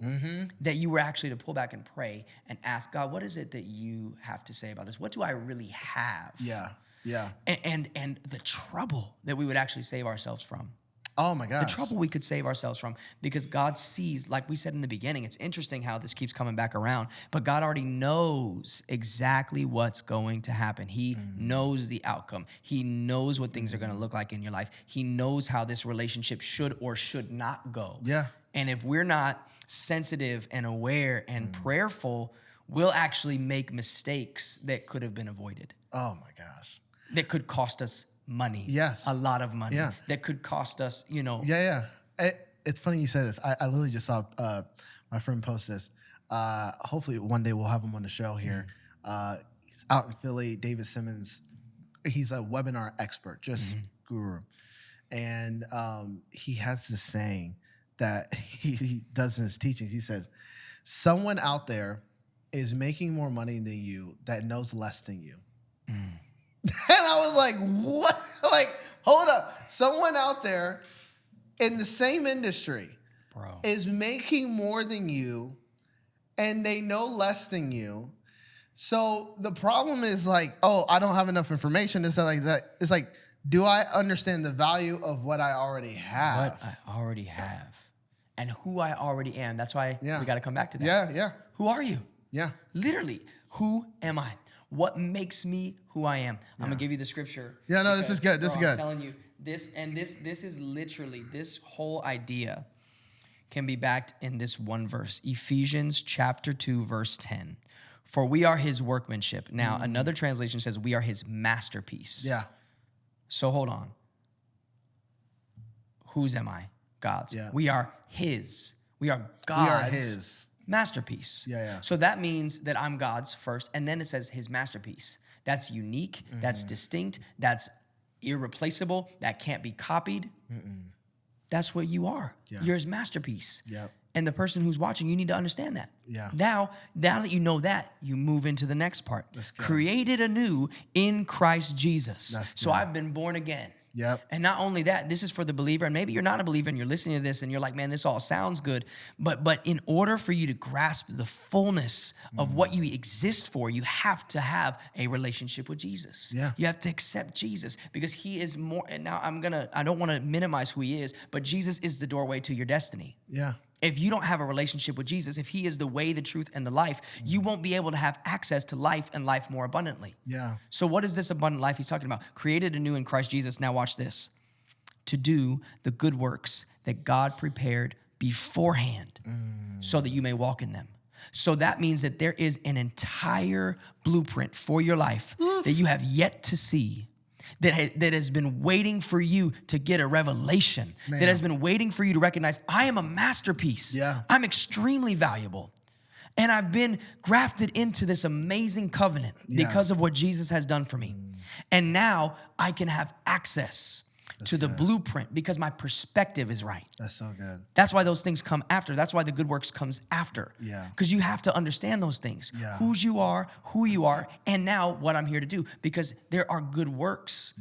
A: that you were actually to pull back and pray and ask God, what is it that you have to say about this? What do I really have?
B: Yeah, yeah.
A: And the trouble that we would actually save ourselves from.
B: Oh my gosh.
A: The trouble we could save ourselves from, because God sees, like we said in the beginning, it's interesting how this keeps coming back around, but God already knows exactly what's going to happen. He knows the outcome. He knows what things are going to look like in your life. He knows how this relationship should or should not go.
B: Yeah.
A: And if we're not sensitive and aware and prayerful, we'll actually make mistakes that could have been avoided.
B: Oh my gosh.
A: That could cost us money.
B: Yes.
A: A lot of money.
B: Yeah.
A: That could cost us,
B: Yeah. It's funny you say this. I literally just saw my friend post this. Hopefully one day we'll have him on the show here. He's out in Philly, David Simmons. He's a webinar expert, just guru. And he has this saying that he does in his teachings. He says, someone out there is making more money than you that knows less than you. And I was like, what? Like, hold up. Someone out there in the same industry is making more than you and they know less than you. So the problem is like, oh, I don't have enough information. It's like that. It's like, do I understand the value of what I already have?
A: What I already have. And who I already am. That's why we got to come back to that.
B: Yeah.
A: Who are you?
B: Yeah.
A: Literally, who am I? What makes me who I am? I'm going to give you the scripture.
B: Yeah, no, this is good. This is good.
A: I'm telling you, this is literally, this whole idea can be backed in this one verse. Ephesians chapter 2, verse 10. For we are his workmanship. Now, another translation says we are his masterpiece.
B: Yeah.
A: So hold on. Whose am I? God's.
B: Yeah.
A: We are his. We are God's.
B: We are his
A: masterpiece.
B: Yeah.
A: So that means that I'm God's first, and then it says his masterpiece. That's unique, that's distinct, that's irreplaceable, that can't be copied. That's what you are.
B: Yeah.
A: You're his masterpiece.
B: Yep.
A: And the person who's watching, you need to understand that.
B: Yeah.
A: Now that you know that, you move into the next part.
B: That's good.
A: Created anew in Christ Jesus.
B: That's
A: So
B: good.
A: I've been born again.
B: Yep.
A: And not only that, this is for the believer, and maybe you're not a believer and you're listening to this and you're like, man, this all sounds good. But in order for you to grasp the fullness of what you exist for, you have to have a relationship with Jesus.
B: Yeah.
A: You have to accept Jesus because he is more, and now I don't want to minimize who he is, but Jesus is the doorway to your destiny.
B: Yeah.
A: If you don't have a relationship with Jesus, if he is the way, the truth, and the life, you won't be able to have access to life and life more abundantly.
B: Yeah.
A: So what is this abundant life he's talking about? Created anew in Christ Jesus. Now watch this. To do the good works that God prepared beforehand so that you may walk in them. So that means that there is an entire blueprint for your life that you have yet to see, that has been waiting for you to get a revelation, that has been waiting for you to recognize, I am a masterpiece.
B: Yeah.
A: I'm extremely valuable. And I've been grafted into this amazing covenant because of what Jesus has done for me. And now I can have access to the blueprint because my perspective is right.
B: That's so good.
A: That's why those things come after. That's why the good works comes after.
B: Yeah.
A: Because you have to understand those things.
B: Yeah.
A: Whose you are, who you are, and now what I'm here to do. Because there are good works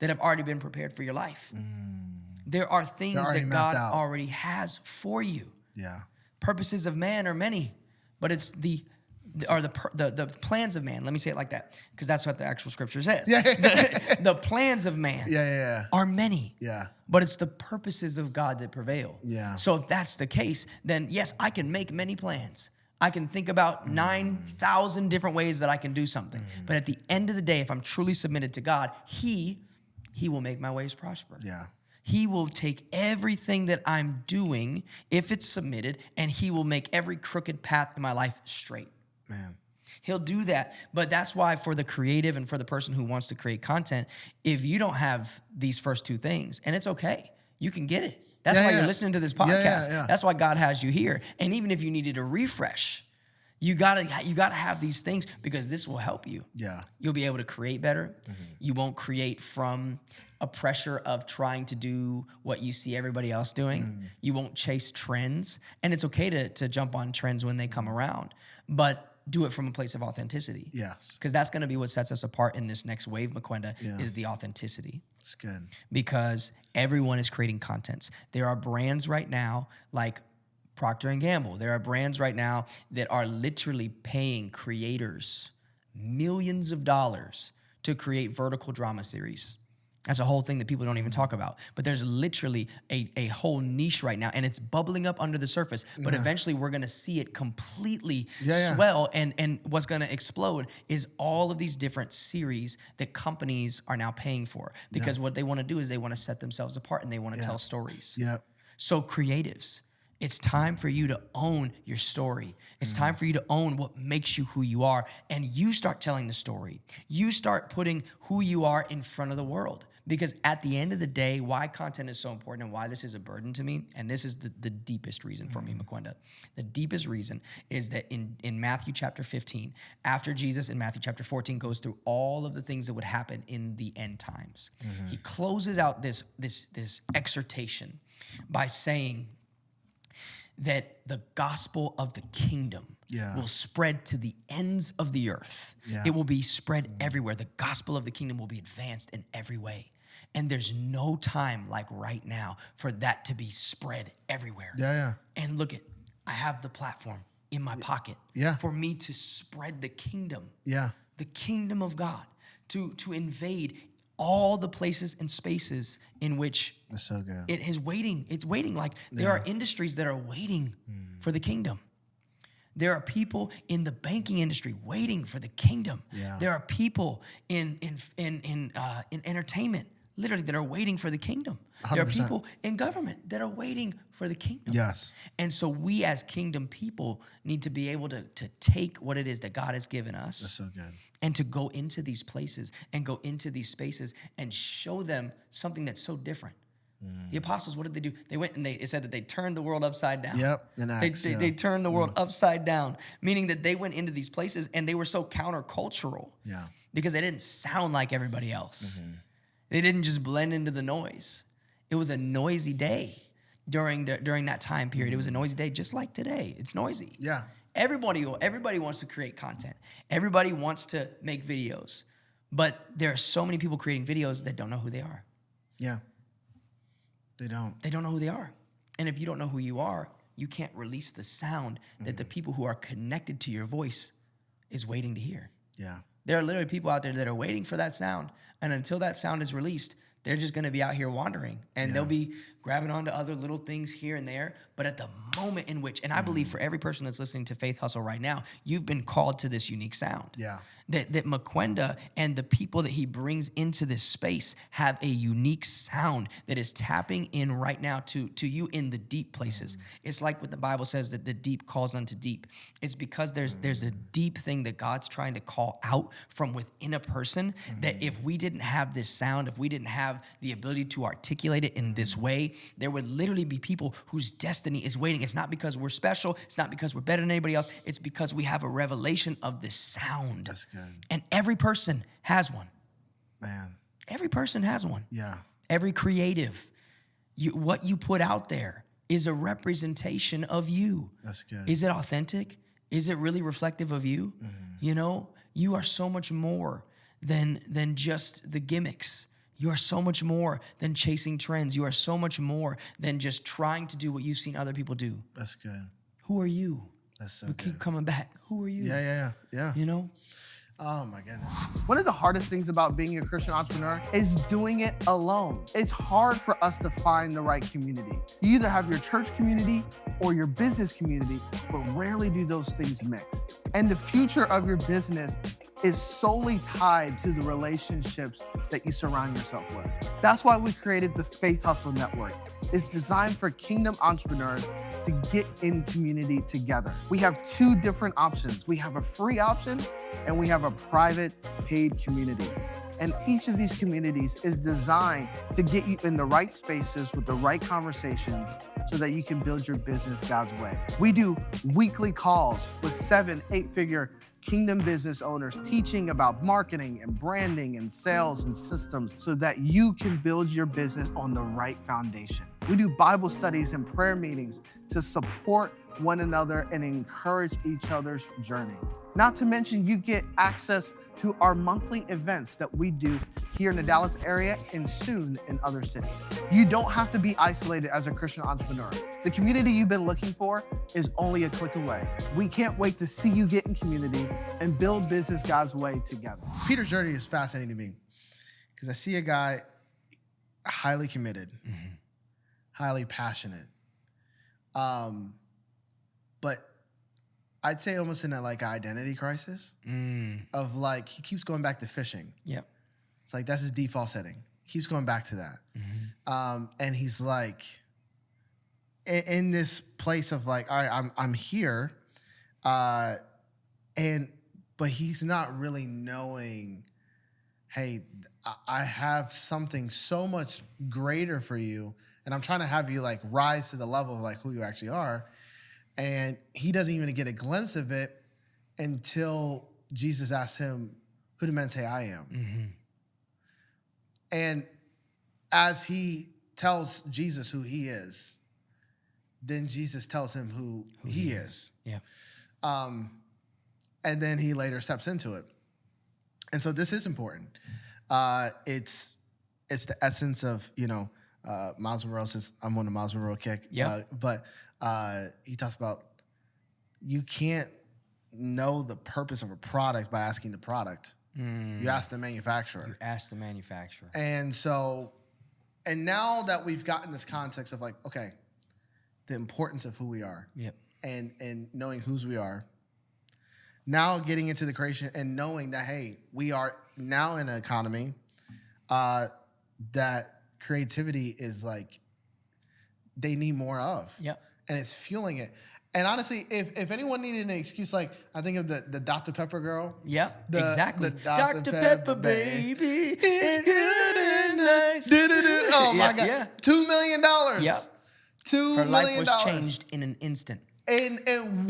A: that have already been prepared for your life. There are things that God already has for you.
B: Yeah.
A: Purposes of man are many, but it's the plans of man. Let me say it like that, because that's what the actual scripture says. The plans of man are many.
B: Yeah.
A: But it's the purposes of God that prevail.
B: Yeah.
A: So if that's the case, then yes, I can make many plans. I can think about 9,000 different ways that I can do something. But at the end of the day, if I'm truly submitted to God, He will make my ways prosper.
B: Yeah.
A: He will take everything that I'm doing, if it's submitted, and He will make every crooked path in my life straight.
B: Man.
A: He'll do that. But that's why for the creative and for the person who wants to create content, if you don't have these first two things, and it's okay, you can get it. That's why you're listening to this podcast. That's why God has you here. And even if you needed a refresh, you gotta have these things, because this will help you.
B: Yeah.
A: You'll be able to create better. You won't create from a pressure of trying to do what you see everybody else doing. You won't chase trends. And it's okay to jump on trends when they come around, but do it from a place of authenticity.
B: Yes.
A: Because that's gonna be what sets us apart in this next wave, Mukwenda, is the authenticity.
B: It's good.
A: Because everyone is creating contents. There are brands right now like Procter & Gamble. There are brands right now that are literally paying creators millions of dollars to create vertical drama series. That's a whole thing that people don't even talk about. But there's literally a whole niche right now, and it's bubbling up under the surface. But eventually we're gonna see it completely swell, and what's gonna explode is all of these different series that companies are now paying for. Because what they wanna do is they wanna set themselves apart, and they wanna tell stories.
B: Yeah.
A: So creatives, it's time for you to own your story. It's time for you to own what makes you who you are, and you start telling the story. You start putting who you are in front of the world. Because at the end of the day, why content is so important and why this is a burden to me, and this is the deepest reason for me, Mukwenda. The deepest reason is that in Matthew chapter 15, after Jesus in Matthew chapter 14 goes through all of the things that would happen in the end times, he closes out this exhortation by saying that the gospel of the kingdom will spread to the ends of the earth. It will be spread everywhere. The gospel of the kingdom will be advanced in every way. And there's no time like right now for that to be spread everywhere. And look, I have the platform in my pocket for me to spread the kingdom. The kingdom of God, to invade all the places and spaces in which it is waiting. It's waiting. Like there are industries that are waiting for the kingdom. There are people in the banking industry waiting for the kingdom. There are people in entertainment, literally, that are waiting for the kingdom. 100%. There are people in government that are waiting for the kingdom. And so we as kingdom people need to be able to take what it is that God has given us.
B: That's so good.
A: And to go into these places and go into these spaces and show them something that's so different. The apostles, what did they do? They went and it said that they turned the world upside down.
B: In Acts,
A: they turned the world upside down, meaning that they went into these places and they were so countercultural because they didn't sound like everybody else. They didn't just blend into the noise. It was a noisy day during that time period. It was a noisy day, just like today. It's noisy.
B: Yeah.
A: Everybody wants to create content. Everybody wants to make videos. But there are so many people creating videos that don't know who they are.
B: Yeah. They don't.
A: They don't know who they are. And if you don't know who you are, you can't release the sound that the people who are connected to your voice is waiting to hear.
B: Yeah.
A: There are literally people out there that are waiting for that sound. And until that sound is released, they're just going to be out here wandering. And they'll be grabbing onto other little things here and there. But at the moment in which, and I believe for every person that's listening to Faith Hustle right now, you've been called to this unique sound.
B: Yeah.
A: That Mukwenda and the people that he brings into this space have a unique sound that is tapping in right now to you in the deep places. It's like what the Bible says, that the deep calls unto deep. It's because there's a deep thing that God's trying to call out from within a person that if we didn't have this sound, if we didn't have the ability to articulate it in this way, there would literally be people whose destiny is waiting. It's not because we're special. It's not because we're better than anybody else. It's because we have a revelation of this sound.
B: That's good.
A: And every person has one.
B: Man.
A: Every person has one.
B: Yeah.
A: Every creative. What you put out there is a representation of you.
B: That's good.
A: Is it authentic? Is it really reflective of you? You know, you are so much more than just the gimmicks. You are so much more than chasing trends. You are so much more than just trying to do what you've seen other people do.
B: That's good.
A: Who are you?
B: That's so
A: We
B: good.
A: keep coming back. Who are you?
B: Yeah.
A: You know?
B: Oh my goodness.
C: One of the hardest things about being a Christian entrepreneur is doing it alone. It's hard for us to find the right community. You either have your church community or your business community, but rarely do those things mix. And the future of your business is solely tied to the relationships that you surround yourself with. That's why we created the Faith Hustle Network. It's designed for kingdom entrepreneurs to get in community together. We have two different options. We have a free option and we have a private paid community. And each of these communities is designed to get you in the right spaces with the right conversations so that you can build your business God's way. We do weekly calls with 7, 8-figure kingdom business owners teaching about marketing and branding and sales and systems so that you can build your business on the right foundation. We do Bible studies and prayer meetings to support one another and encourage each other's journey. Not to mention, you get access to our monthly events that we do here in the Dallas area and soon in other cities. You don't have to be isolated as a Christian entrepreneur. The community you've been looking for is only a click away. We can't wait to see you get in community and build business God's way together.
B: Peter's journey is fascinating to me because I see a guy highly committed, highly passionate, but I'd say almost in a like identity crisis of like, he keeps going back to fishing.
A: Yep.
B: It's like, that's his default setting. He keeps going back to that. And he's like, in this place of like, all right, I'm here. But he's not really knowing, hey, I have something so much greater for you. And I'm trying to have you like rise to the level of like who you actually are. And he doesn't even get a glimpse of it until Jesus asks him, who do men say I am? And as he tells Jesus who he is, then Jesus tells him who he is.
A: Yeah.
B: And then he later steps into it. And so this is important. It's the essence of, Miles Monroe says, I'm on a Miles Monroe kick.
A: Yeah.
B: But he talks about you can't know the purpose of a product by asking the product. You ask the manufacturer.
A: You ask the manufacturer.
B: And so, and now that we've gotten this context of like, okay, the importance of who we are.
A: Yep.
B: And knowing whose we are. Now getting into the creation and knowing that, hey, we are now in an economy that creativity is like, they need more of.
A: Yep.
B: And it's fueling it. And honestly, if anyone needed an excuse, like I think of the Dr. Pepper girl.
A: Yep,
B: The
A: exactly.
B: Dr.
A: Pepper, baby, it's good and nice.
B: Oh my
A: Yeah,
B: God.
A: yeah.
B: $2 million.
A: Yep.
B: $2
A: Her
B: million.
A: life was changed in an instant.
B: in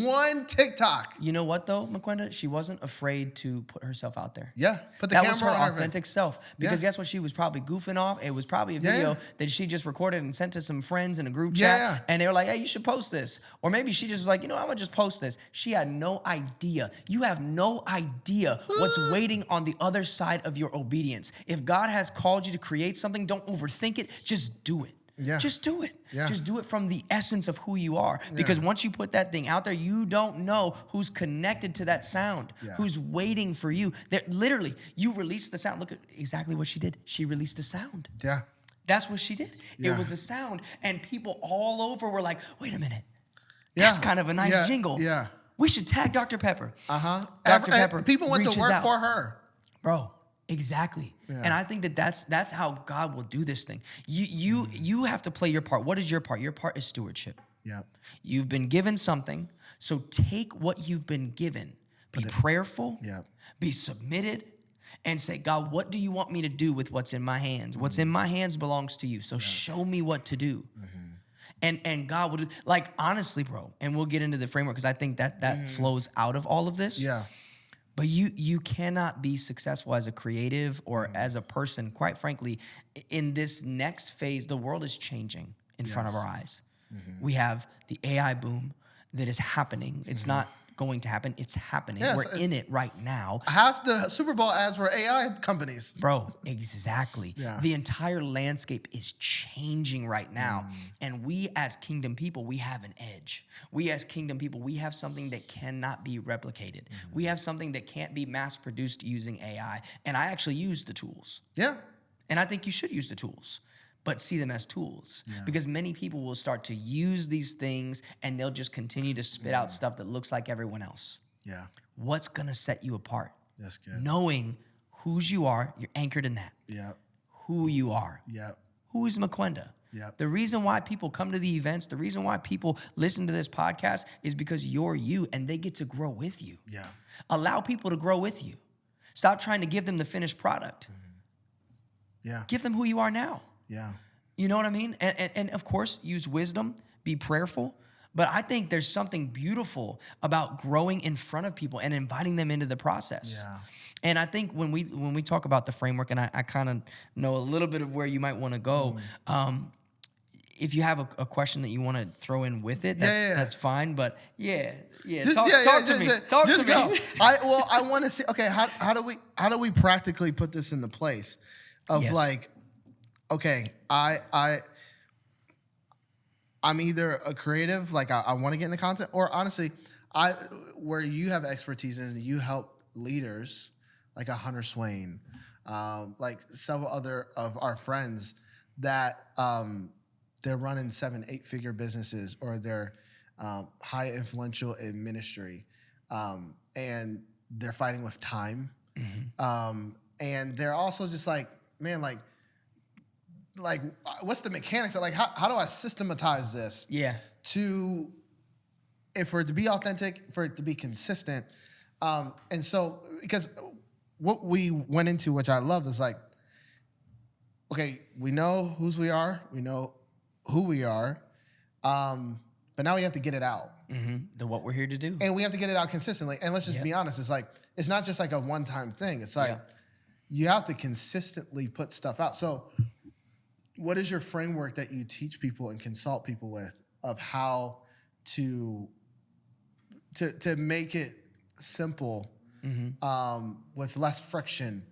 B: one TikTok.
A: You know what though, Mukwenda? She wasn't afraid to put herself out there.
B: Yeah, put the
A: That
B: camera
A: was her
B: on
A: authentic self. Because guess what? She was probably goofing off. It was probably a video that she just recorded and sent to some friends in a group chat.
B: Yeah.
A: And they were like, hey, you should post this. Or maybe she just was like, I'm going to just post this. She had no idea. You have no idea what's waiting on the other side of your obedience. If God has called you to create something, don't overthink it. Just do it.
B: Yeah.
A: Just do it.
B: Yeah.
A: Just do it from the essence of who you are. Because once you put that thing out there, you don't know who's connected to that sound, who's waiting for you. Literally, you release the sound. Look at exactly what she did. She released a sound.
B: Yeah.
A: That's what she did.
B: Yeah.
A: It was a sound. And people all over were like, wait a minute. That's kind of a nice jingle.
B: Yeah.
A: We should tag Dr. Pepper.
B: Dr. Pepper. People went to work for her.
A: Bro. Exactly. Yeah. And I think that's how God will do this thing. You have to play your part. What is your part? Your part is stewardship.
B: Yeah.
A: You've been given something, so take what you've been given. Be prayerful.
B: Yeah.
A: Be submitted and say, God, what do you want me to do with what's in my hands? What's in my hands belongs to you. So show me what to do. And God will do, like, honestly, bro, and we'll get into the framework because I think that flows out of all of this.
B: Yeah.
A: But you cannot be successful as a creative or as a person, quite frankly, in this next phase. The world is changing in front of our eyes. We have the AI boom that is happening. It's not going to happen. It's happening.
B: Yes,
A: we're in it right now.
B: Half the Super Bowl ads were AI companies.
A: Bro, exactly.
B: Yeah.
A: The entire landscape is changing right now. And we as kingdom people, we have an edge. We as kingdom people, we have something that cannot be replicated. We have something that can't be mass produced using AI. And I actually use the tools.
B: Yeah.
A: And I think you should use the tools, but see them as tools. Because many people will start to use these things and they'll just continue to spit out stuff that looks like everyone else.
B: Yeah.
A: What's gonna set you apart?
B: That's good.
A: Knowing whose you are, you're anchored in that.
B: Yeah.
A: Who you are.
B: Yeah.
A: Who is Mukwenda?
B: Yeah.
A: The reason why people come to the events, the reason why people listen to this podcast is because you're you and they get to grow with you.
B: Yeah.
A: Allow people to grow with you. Stop trying to give them the finished product.
B: Yeah.
A: Give them who you are now.
B: Yeah.
A: You know what I mean? And of course, use wisdom, be prayerful. But I think there's something beautiful about growing in front of people and inviting them into the process.
B: Yeah.
A: And I think when we talk about the framework, and I kind of know a little bit of where you might want to go, if you have a question that you want to throw in with it, that's fine. But talk to me. Talk to me.
B: I want to see. Okay, how do we practically put this into place? Of like, okay, I'm either a creative, like I want to get into content, or honestly, where you have expertise and you help leaders like a Hunter Swain, like several other of our friends that they're running 7-8 figure businesses, or they're high influential in ministry, and they're fighting with time, and they're also just like, man, like what's the mechanics of, like, how do I systematize this?
A: Yeah.
B: For it to be authentic, for it to be consistent. And so, because what we went into, which I loved, is like, okay, we know whose we are, we know who we are, but now we have to get it out.
A: What we're here to do.
B: And we have to get it out consistently. And let's just be honest, it's like, it's not just like a one-time thing. It's like, you have to consistently put stuff out. So what is your framework that you teach people and consult people with of how to make it simple, with less friction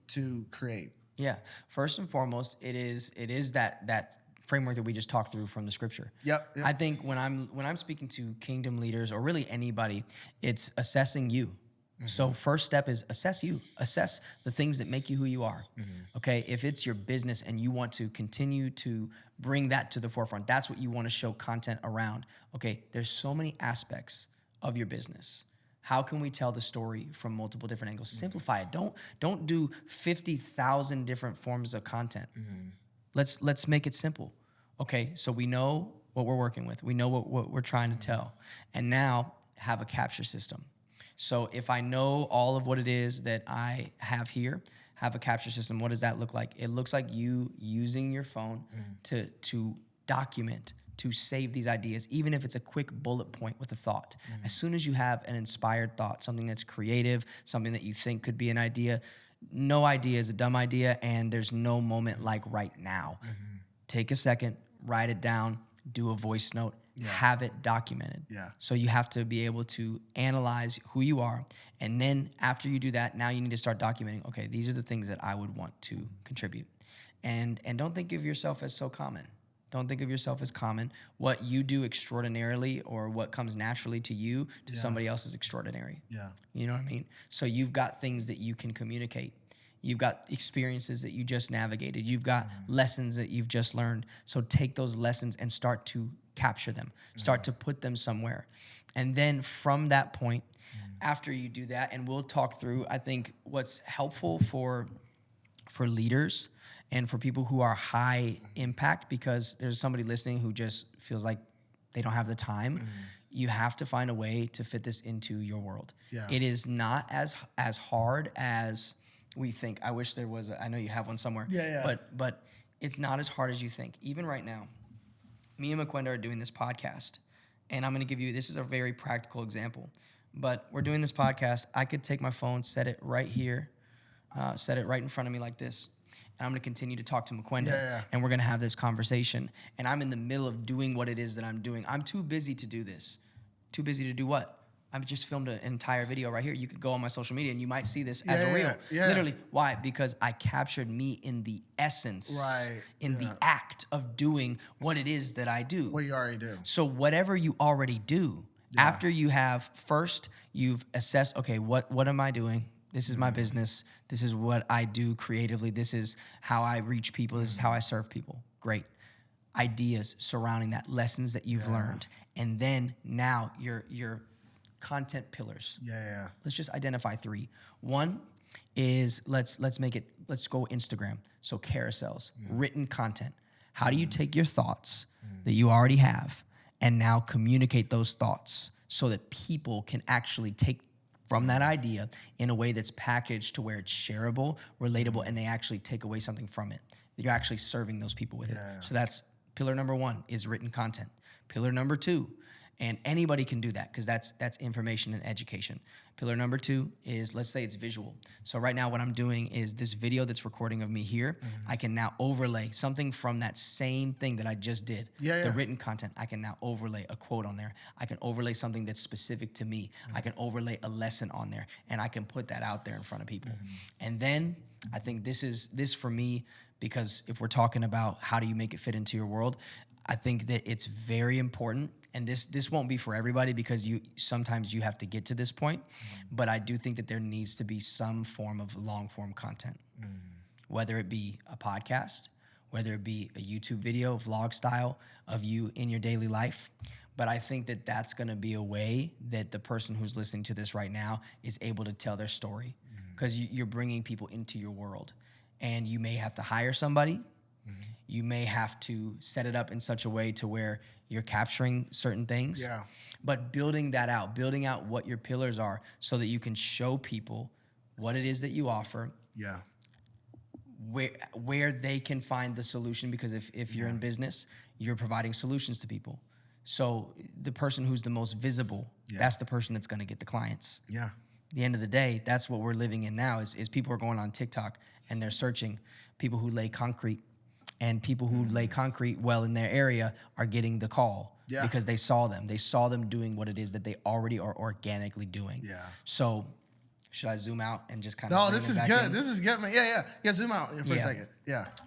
B: to create?
A: Yeah. First and foremost, it is that framework that we just talked through from the scripture.
B: Yep.
A: I think when I'm speaking to kingdom leaders, or really anybody, it's assessing you. So first step is assess you. Assess the things that make you who you are. Okay, if it's your business and you want to continue to bring that to the forefront, that's what you want to show content around. Okay, there's so many aspects of your business. How can we tell the story from multiple different angles? Simplify it. Don't do 50,000 different forms of content. Let's make it simple. Okay, so we know what we're working with. We know what we're trying to tell. And now have a capture system. So if I know all of what it is that I have here, have a capture system. What does that look like? It looks like you using your phone to document, to save these ideas, even if it's a quick bullet point with a thought. As soon as you have an inspired thought, something that's creative, something that you think could be an idea, no idea is a dumb idea, and there's no moment like right now. Take a second, write it down, do a voice note, have it documented. So you have to be able to analyze who you are, and then after you do that, now you need to start documenting, okay, these are the things that I would want to contribute. And don't think of yourself as so common. Don't think of yourself as common. What you do extraordinarily or what comes naturally to you, to somebody else is extraordinary. You know what I mean? So you've got things that you can communicate. You've got experiences that you just navigated. You've got lessons that you've just learned. So take those lessons and start to capture them. Start to put them somewhere. And then from that point, after you do that, and we'll talk through, I think what's helpful for leaders and for people who are high impact, because there's somebody listening who just feels like they don't have the time. You have to find a way to fit this into your world. It is not as hard as we think. I wish there was. I know you have one somewhere. But it's not as hard as you think. Even right now, me and Mukwenda are doing this podcast, and I'm going to give you. This is a very practical example, but we're doing this podcast. I could take my phone, set it right here, set it right in front of me like this. And I'm going to continue to talk to Mukwenda, and we're going to have this conversation. And I'm in the middle of doing what it is that I'm doing. I'm too busy to do this. Too busy to do what? I've just filmed an entire video right here. You could go on my social media, and you might see this as a reel. Literally. Why? Because I captured me in the essence, in the act of doing what it is that I do.
B: What you already do.
A: So whatever you already do, after you have first, you've assessed, okay, what am I doing? This is my business. This is what I do creatively. This is how I reach people. This is how I serve people. Great. Ideas surrounding that, lessons that you've learned. And then now your content pillars. Let's just identify 3. One is let's go Instagram. So carousels, written content. How do you take your thoughts that you already have and now communicate those thoughts so that people can actually take from that idea in a way that's packaged to where it's shareable, relatable, and they actually take away something from it. You're actually serving those people with it. So that's pillar number 1 is written content. Pillar number 2, and anybody can do that because that's information and education. Pillar number 2 is, let's say it's visual. So right now what I'm doing is this video that's recording of me here, I can now overlay something from that same thing that I just did. The written content, I can now overlay a quote on there. I can overlay something that's specific to me. I can overlay a lesson on there, and I can put that out there in front of people. And then I think this for me, because if we're talking about how do you make it fit into your world, I think that it's very important, and this won't be for everybody because sometimes you have to get to this point, but I do think that there needs to be some form of long-form content, whether it be a podcast, whether it be a YouTube video, vlog style of you in your daily life. But I think that that's going to be a way that the person who's listening to this right now is able to tell their story, because you're bringing people into your world, and you may have to hire somebody. You may have to set it up in such a way to where you're capturing certain things. But building out what your pillars are so that you can show people what it is that you offer. Where they can find the solution, because if you're in business, you're providing solutions to people. So the person who's the most visible, that's the person that's going to get the clients. At the end of the day, that's what we're living in now is people are going on TikTok and they're searching people who lay concrete. And people who lay concrete well in their area are getting the call because they saw them. They saw them doing what it is that they already are organically doing. So should I zoom out and just kind of
B: this is good. This is good, man. Yeah, zoom out for a second.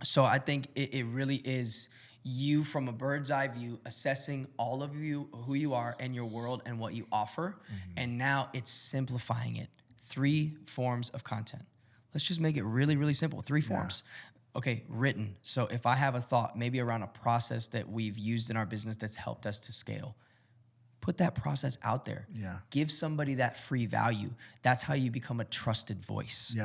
A: So I think it really is you from a bird's eye view, assessing all of you, who you are and your world and what you offer. And now it's simplifying it. 3 forms of content. Let's just make it really, really simple. 3 forms. Okay, written. So if I have a thought, maybe around a process that we've used in our business that's helped us to scale, put that process out there. Give somebody that free value. That's how you become a trusted voice.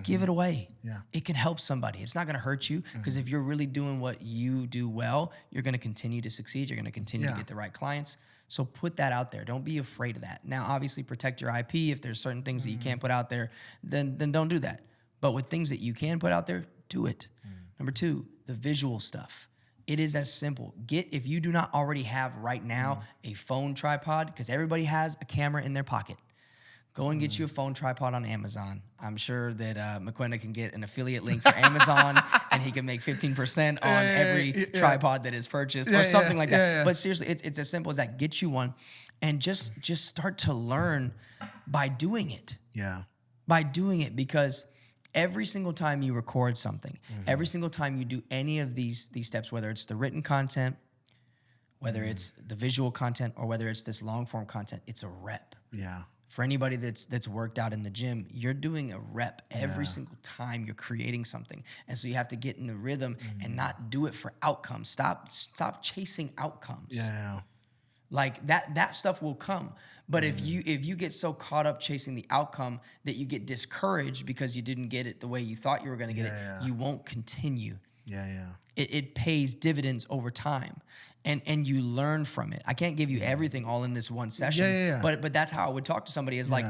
A: Give it away. It can help somebody. It's not going to hurt you, because if you're really doing what you do well, you're going to continue to succeed. You're going to continue to get the right clients. So put that out there. Don't be afraid of that. Now, obviously, protect your IP. If there's certain things that you can't put out there, then don't do that. But with things that you can put out there, do it. Number 2, the visual stuff. it is as simple. If you do not already have right now a phone tripod, because everybody has a camera in their pocket, go and get you a phone tripod on Amazon. I'm sure that Mukwenda can get an affiliate link for Amazon, and he can make 15% on every tripod that is purchased, or something like that.
B: Yeah.
A: But seriously, it's as simple as that. Get you one, and just start to learn by doing it.
B: Yeah.
A: By doing it, because every single time you record something, every single time you do any of these steps, whether it's the written content, whether it's the visual content, or whether it's this long form content, it's a rep.
B: Yeah.
A: For anybody that's worked out in the gym, you're doing a rep every single time you're creating something. And so you have to get in the rhythm and not do it for outcomes. Stop chasing outcomes.
B: Yeah.
A: Like that stuff will come. But if you get so caught up chasing the outcome that you get discouraged because you didn't get it the way you thought you were going to get it, you won't continue.
B: Yeah.
A: It pays dividends over time. And you learn from it. I can't give you everything all in this one session. But that's how I would talk to somebody is like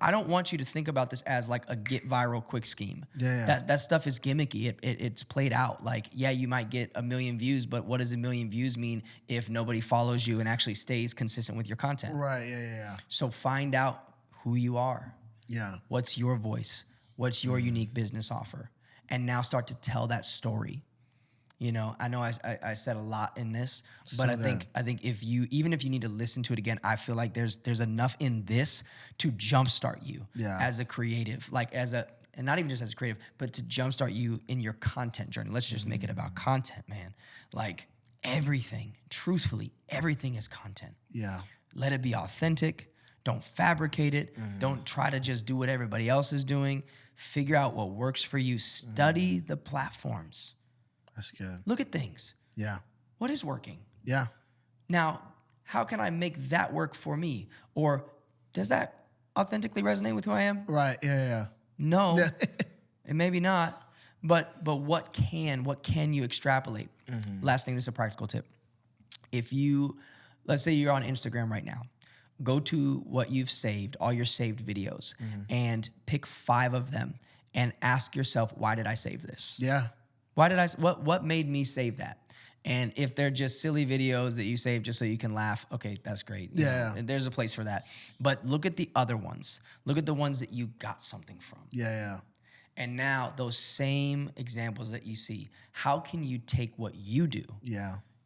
A: I don't want you to think about this as like a get viral quick scheme. That stuff is gimmicky. It's played out. Like, you might get 1 million views, but what does 1 million views mean if nobody follows you and actually stays consistent with your content?
B: Right. Yeah.
A: So find out who you are.
B: Yeah.
A: What's your voice? What's your unique business offer? And now start to tell that story. You know I said a lot in this, but I think even if you need to listen to it again, I feel like there's enough in this to jumpstart you as a creative, and not even just as a creative, but to jumpstart you in your content journey. Let's just make it about content, man. Like truthfully, everything is content.
B: Yeah.
A: Let it be authentic. Don't fabricate it. Don't try to just do what everybody else is doing. Figure out what works for you. Study the platforms.
B: That's good.
A: Look at things.
B: Yeah.
A: What is working?
B: Yeah.
A: Now, how can I make that work for me? Or does that authentically resonate with who I am?
B: Right. Yeah.
A: No, and maybe not. But what can you extrapolate? Last thing, this is a practical tip. Let's say you're on Instagram right now, go to what you've saved, all your saved videos, and pick 5 of them and ask yourself, why did I save this?
B: Yeah.
A: What made me save that? And if they're just silly videos that you save just so you can laugh, okay, that's great. You know, there's a place for that. But look at the other ones. Look at the ones that you got something from.
B: Yeah.
A: And now those same examples that you see, how can you take what you do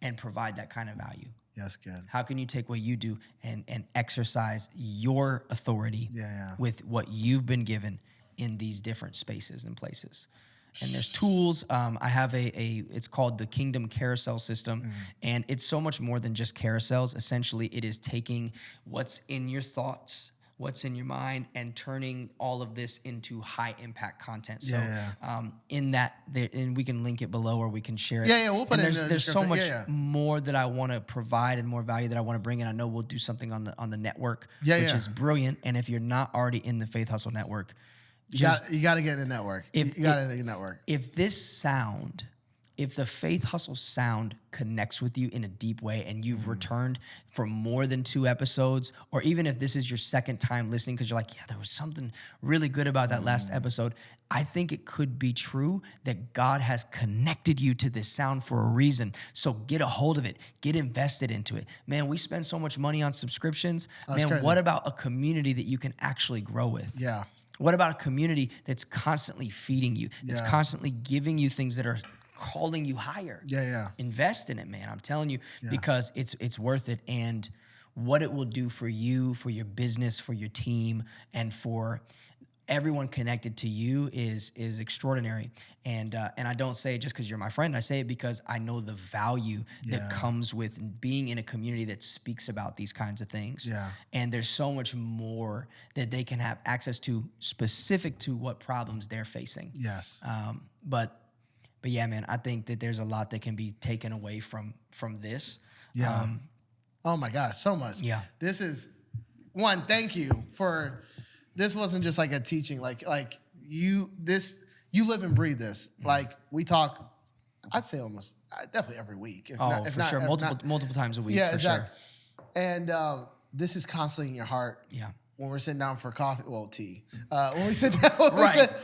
A: and provide that kind of value?
B: Yeah, that's good.
A: How can you take what you do and exercise your authority with what you've been given in these different spaces and places? And there's tools. I have it's called the Kingdom Carousel System. And it's so much more than just carousels. Essentially, it is taking what's in your thoughts, what's in your mind, and turning all of this into high impact content. So in that, and we can link it below or we can share it.
B: We'll put it in the
A: There's so much
B: description.
A: more that I want to provide and more value that I want to bring in. I know we'll do something on the network, which is brilliant. And if you're not already in the Faith Hustle network,
B: you got to get in the network. You got to get in the network.
A: If the Faith Hustle sound connects with you in a deep way and you've returned for more than 2 episodes, or even if this is your second time listening because you're like, there was something really good about that last episode, I think it could be true that God has connected you to this sound for a reason. So get a hold of it. Get invested into it. Man, we spend so much money on subscriptions.
B: That's
A: Man,
B: crazy.
A: What about a community that you can actually grow with?
B: Yeah.
A: What about a community that's constantly feeding you, that's constantly giving you things that are calling you higher? Invest in it, man. I'm telling you, because it's worth it. And what it will do for you, for your business, for your team, and for everyone connected to you is extraordinary. And I don't say it just because you're my friend. I say it because I know the value that comes with being in a community that speaks about these kinds of things. And there's so much more that they can have access to specific to what problems they're facing. But yeah, man, I think that there's a lot that can be taken away from this.
B: Oh my gosh, so much. This is one. Thank you for. This wasn't just like a teaching. Like you live and breathe this. Like we talk. I'd say almost definitely every week.
A: For sure, multiple times a week.
B: Yeah,
A: for
B: exactly.
A: sure.
B: And this is constantly in your heart. when we're sitting down for coffee, well, tea. When we sit down,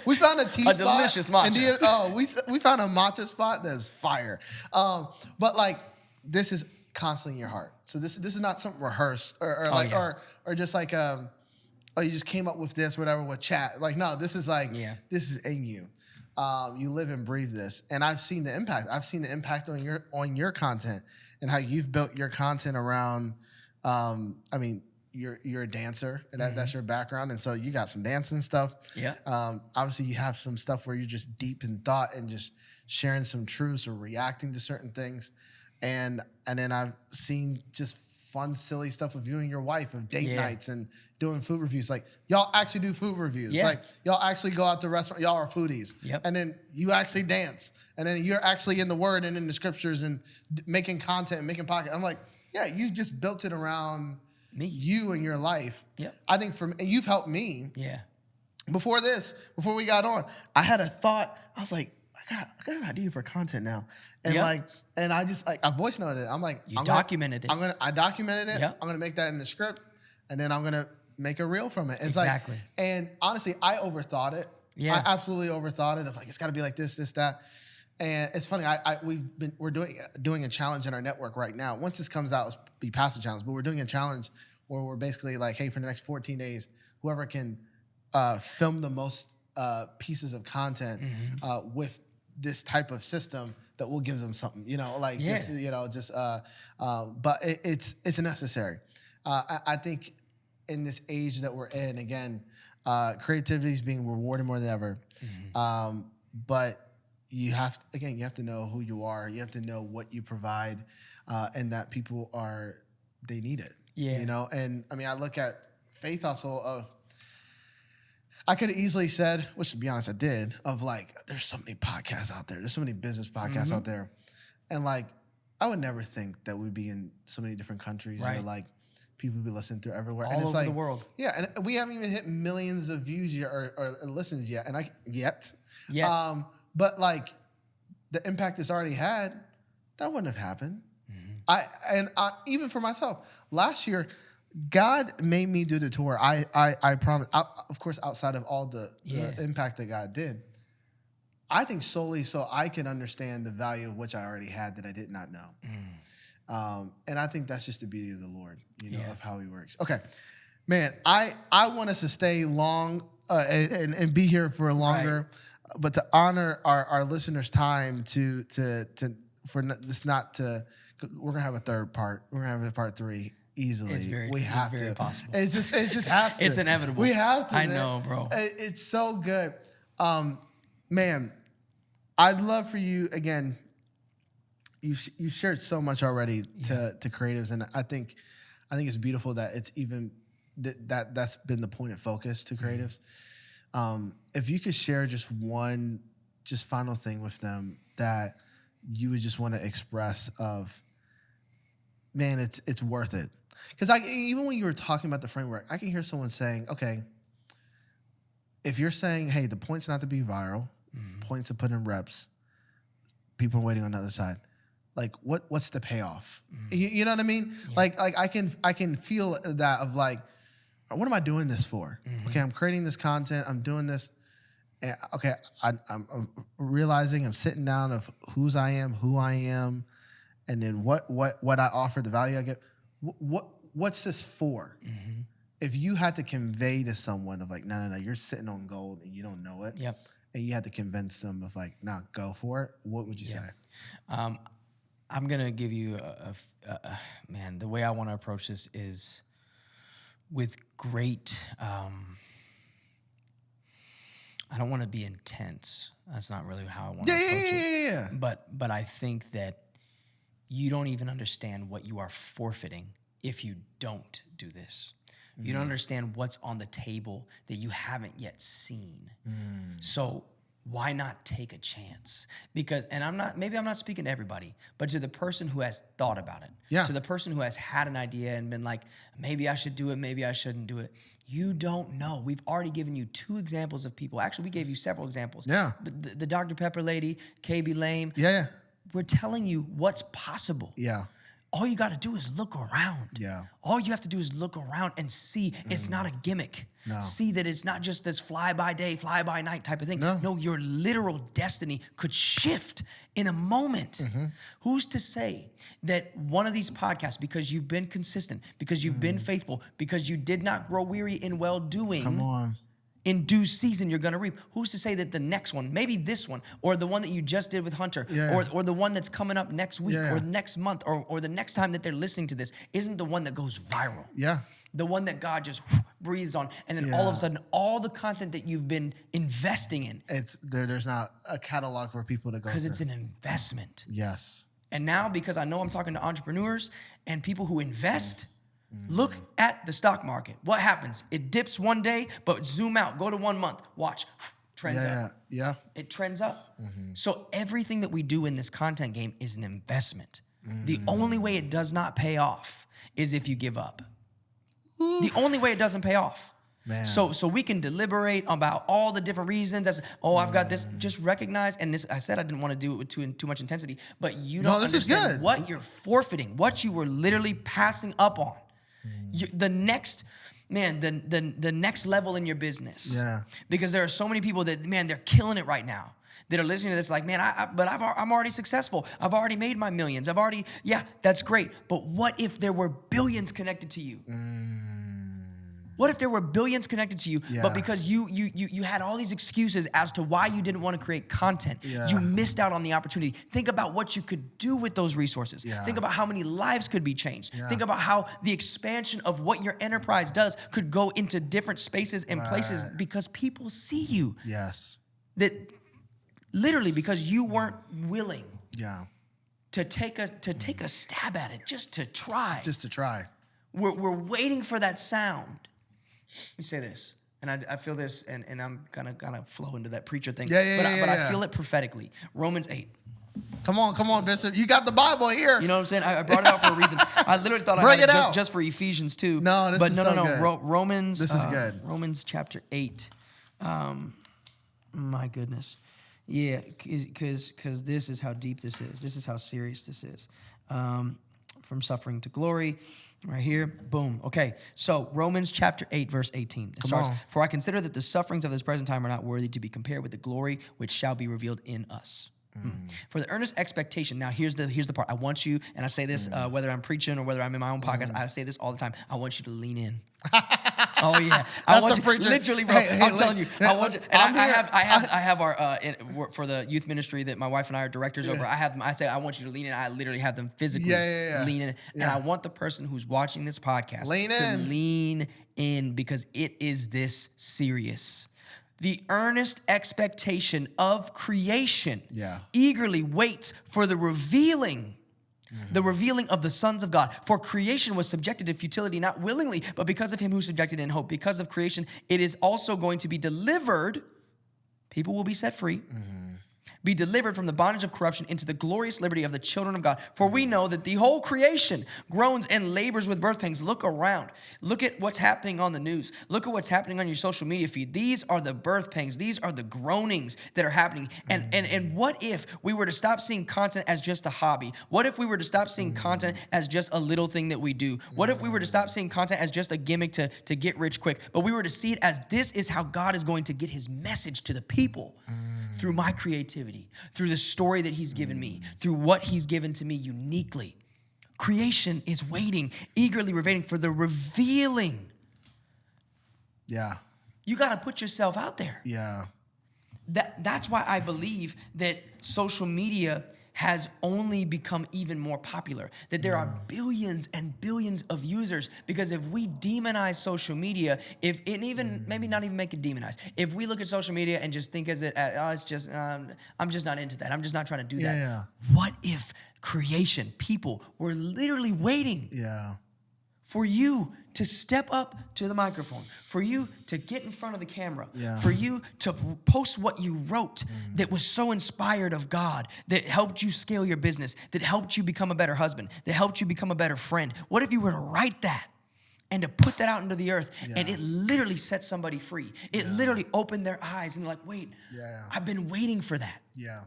B: we found a tea spot.
A: A delicious matcha.
B: We found a matcha spot that's fire. But like, this is constantly in your heart. So this is not something rehearsed or just like, oh, you just came up with this, whatever, with chat. Like, no, this is like, this is in you. You live and breathe this. And I've seen the impact. I've seen the impact on your content and how you've built your content around, I mean, you're a dancer, and that's your background, and so you got some dancing stuff.
A: Yeah.
B: Obviously, you have some stuff where you're just deep in thought and just sharing some truths or reacting to certain things, and then I've seen just fun, silly stuff with you and your wife of date nights and doing food reviews. Like, y'all actually do food reviews.
A: Yeah.
B: Like, y'all actually go out to restaurant. Y'all are foodies.
A: Yep.
B: And then you actually dance, and then you're actually in the Word and in the Scriptures and making content and making podcasts. I'm like, yeah, you just built it around me, you and your life.
A: Yeah.
B: I think and you've helped me.
A: Yeah.
B: Before we got on, I had a thought. I was like, I got an idea for content now. And I just I voice noted it. I'm like,
A: I documented it.
B: I documented it.
A: Yep.
B: I'm gonna make that in the script, and then I'm gonna make a reel from it. It's
A: exactly.
B: Like, and honestly, I overthought it.
A: Yeah.
B: I absolutely overthought it. Of like, it's got to be like this, that. And it's funny. We're doing a challenge in our network right now. Once this comes out, it'll be past the challenge. But we're doing a challenge where we're basically like, hey, for the next 14 days, whoever can film the most pieces of content with this type of system, that will give them something. But it's necessary. I think in this age that we're in, again, creativity is being rewarded more than ever. But you have to know who you are. You have to know what you provide, and that people they need it. Yeah. And I mean, I look at Faithustle I could have easily said, which to be honest, I did, of like, there's so many podcasts out there. There's so many business podcasts out there. And like, I would never think that we'd be in so many different countries.
A: Right.
B: Or like, people be listening to everywhere.
A: All over the world.
B: Yeah, and we haven't even hit millions of views yet or listens yet.
A: Yeah.
B: But like, the impact it's already had, that wouldn't have happened. Even for myself, last year, God made me do the tour. I promise. Of course, outside of all the impact that God did, I think solely so I can understand the value of which I already had that I did not know. And I think that's just the beauty of the Lord, of how He works. Okay, man, I want us to stay long and be here for longer, but to honor our listeners' time we're gonna have a third part. We're gonna have a part 3. Easily,
A: it's very possible.
B: It just has to.
A: It's inevitable.
B: We have to.
A: I know, bro.
B: It's so good, man. I'd love for you again. You shared so much already to creatives, and I think it's beautiful that it's even that's been the point of focus to creatives. If you could share just one final thing with them that you would just want to express of, man, it's worth it. Because even when you were talking about the framework, I can hear someone saying, okay, if you're saying, hey, the point's not to be viral, point's to put in reps, people are waiting on the other side. Like, what's the payoff? You know what I mean? Yeah. Like I can feel that of like, what am I doing this for? Okay, I'm creating this content, I'm doing this. And okay, I'm realizing I'm sitting down of who I am, and then what I offer, the value I get. What's this for? If you had to convey to someone of like, no, you're sitting on gold and you don't know it.
A: Yep.
B: And you had to convince them of like, nah, go for it. What would you say?
A: I'm gonna give you man. The way I want to approach this is with great. I don't want to be intense. That's not really how I want to approach it.
B: Yeah.
A: But I think that you don't even understand what you are forfeiting if you don't do this. You don't understand what's on the table that you haven't yet seen. So why not take a chance? Because, maybe I'm not speaking to everybody, but to the person who has thought about it, to the person who has had an idea and been like, maybe I should do it, maybe I shouldn't do it. You don't know. We've already given you 2 examples of people. Actually, we gave you several examples.
B: Yeah.
A: The Dr. Pepper lady, KB Lame.
B: Yeah.
A: We're telling you what's possible.
B: Yeah.
A: all you got to do is look around.
B: Yeah.
A: All you have to do is look around and see it's not a gimmick.
B: No.
A: See that it's not just this fly by day, fly by night type of thing. No, your literal destiny could shift in a moment. Who's to say that one of these podcasts, because you've been consistent, because you've been faithful, because you did not grow weary in well-doing,
B: Come on.
A: in due season, you're gonna reap. Who's to say that the next one, maybe this one, or the one that you just did with Hunter, or the one that's coming up next week, or next month, or the next time that they're listening to this, isn't the one that goes viral?
B: Yeah.
A: The one that God just breathes on, and then all of a sudden, all the content that you've been investing in,
B: There's not a catalog for people to go
A: because
B: through.
A: it's an investment.
B: Yes.
A: And now, because I know I'm talking to entrepreneurs and people who invest, look at the stock market. What happens? It dips one day, but zoom out, go to 1 month, watch, trends up.
B: Yeah.
A: It trends up. So everything that we do in this content game is an investment. The only way it does not pay off is if you give up. The only way it doesn't pay off.
B: Man.
A: So we can deliberate about all the different reasons. I've got this. Just recognize, and this, I said I didn't want to do it with too much intensity, but you don't understand what you're forfeiting, what you were literally passing up on. The next level in your business.
B: Yeah.
A: Because there are so many people that, man, they're killing it right now, that are listening to this like, man, I'm already successful. I've already made my millions. That's great. But what if there were billions connected to you? What if there were billions connected to you, but because you had all these excuses as to why you didn't want to create content, you missed out on the opportunity. Think about what you could do with those resources. Think about how many lives could be changed. Think about how the expansion of what your enterprise does could go into different spaces and places because people see you.
B: Yes.
A: That literally because you weren't willing to take a stab at it, just to try. We're waiting for that sound. Let me say this, and I feel this, and I'm gonna flow into that preacher thing. But I feel it prophetically. Romans 8.
B: Come on, Bishop. You got the Bible here.
A: You know what I'm saying? I brought it out for a reason. I literally thought I had it just for Ephesians 2.
B: No, this is so good.
A: Romans.
B: This is good.
A: Romans chapter 8. My goodness. Yeah, because this is how deep this is. This is how serious this is. From suffering to glory. Right here, boom. Okay, so Romans chapter 8, verse 18. It starts, "For I consider that the sufferings of this present time are not worthy to be compared with the glory which shall be revealed in us. For the earnest expectation," now here's the part. I want you, and I say this whether I'm preaching or whether I'm in my own podcast, I say this all the time. I want you to lean in. Oh yeah,
B: I want you,
A: literally, bro. I'm telling you, I want you. And I have our for the youth ministry that my wife and I are directors over. I have them. I say I want you to lean in. I literally have them physically lean in, and I want the person who's watching this podcast to lean in because it is this serious. The earnest expectation of creation eagerly waits for the revealing. The revealing of the sons of God. For creation was subjected to futility, not willingly, but because of him who subjected in hope. Because of creation, it is also going to be delivered. People will be set free. Be delivered from the bondage of corruption into the glorious liberty of the children of God. For we know that the whole creation groans and labors with birth pangs. Look around. Look at what's happening on the news. Look at what's happening on your social media feed. These are the birth pangs. These are the groanings that are happening. And what if we were to stop seeing content as just a hobby? What if we were to stop seeing content as just a little thing that we do? What if we were to stop seeing content as just a gimmick to get rich quick? But we were to see it as this is how God is going to get his message to the people. Through my creativity, through the story that he's given me, through what he's given to me uniquely. Creation is waiting, eagerly waiting for the revealing.
B: Yeah.
A: You got to put yourself out there.
B: Yeah.
A: That's why I believe that social media has only become even more popular, that there are billions and billions of users, because if we demonize social media, maybe not even make it demonized, if we look at social media and just think it's just, I'm just not into that, I'm just not trying to do that.
B: Yeah.
A: What if creation, people were literally waiting for you to step up to the microphone, for you to get in front of the camera, for you to post what you wrote that was so inspired of God, that helped you scale your business, that helped you become a better husband, that helped you become a better friend? What if you were to write that and to put that out into the earth and it literally set somebody free? It literally opened their eyes and they're like, wait, I've been waiting for that.
B: Yeah.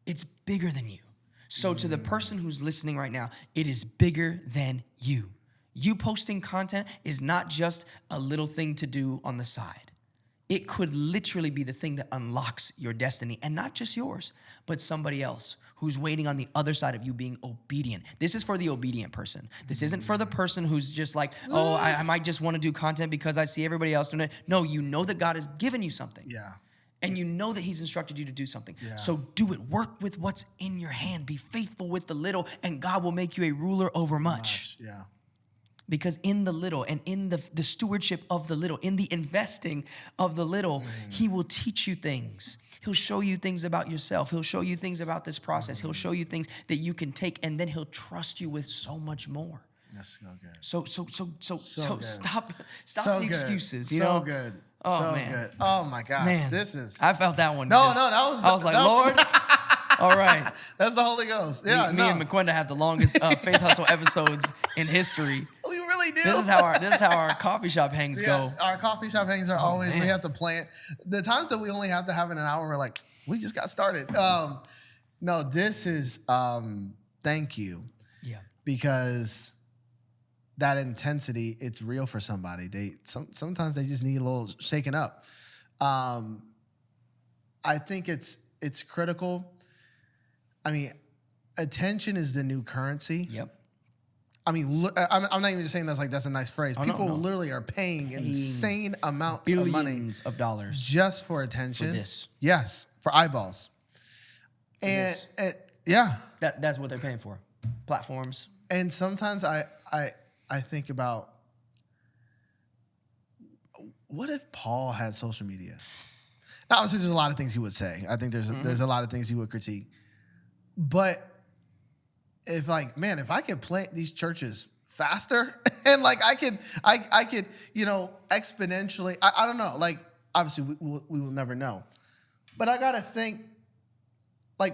A: It's bigger than you. So to the person who's listening right now, it is bigger than you. You posting content is not just a little thing to do on the side. It could literally be the thing that unlocks your destiny, and not just yours, but somebody else who's waiting on the other side of you being obedient. This is for the obedient person. This isn't for the person who's just like, oh, I might just want to do content because I see everybody else doing it. No, you know that God has given you something.
B: Yeah.
A: And you know that he's instructed you to do something.
B: Yeah.
A: So do it. Work with what's in your hand. Be faithful with the little, and God will make you a ruler over much.
B: Yeah.
A: Because in the little and in the stewardship of the little, in the investing of the little, he will teach you things. He'll show you things about yourself. He'll show you things about this process. He'll show you things that you can take, and then he'll trust you with so much more.
B: That's so good.
A: So
B: good.
A: stop
B: So
A: the
B: good.
A: excuses. You
B: so
A: know?
B: good.
A: Oh,
B: so
A: man.
B: good. Oh my gosh.
A: Man,
B: This is.
A: I felt that one.
B: No, that was.
A: I was like, Lord. All right.
B: That's the Holy Ghost. Yeah.
A: Me and Mukwenda have the longest Faith Hustle episodes in history.
B: We really do.
A: This is how our coffee shop hangs go.
B: Our coffee shop hangs are always,
A: man.
B: we have to plan. The times that we only have to have in an hour, we're like, we just got started. No, this is, thank you.
A: Yeah.
B: Because that intensity, it's real for somebody. Sometimes they just need a little shaken up. I think it's critical. I mean, attention is the new currency.
A: Yep.
B: I mean, I'm not even just saying that's a nice phrase.
A: Oh,
B: People
A: no.
B: literally are paying insane amounts of money
A: Billions of dollars
B: just for attention.
A: for this.
B: Yes, for eyeballs. And yeah.
A: That's what they're paying for. Platforms.
B: And sometimes I think about, what if Paul had social media? Now, obviously, there's a lot of things he would say. I think there's a lot of things he would critique. But if I could plant these churches faster and I could, exponentially, I don't know. Obviously we will never know. But I got to think,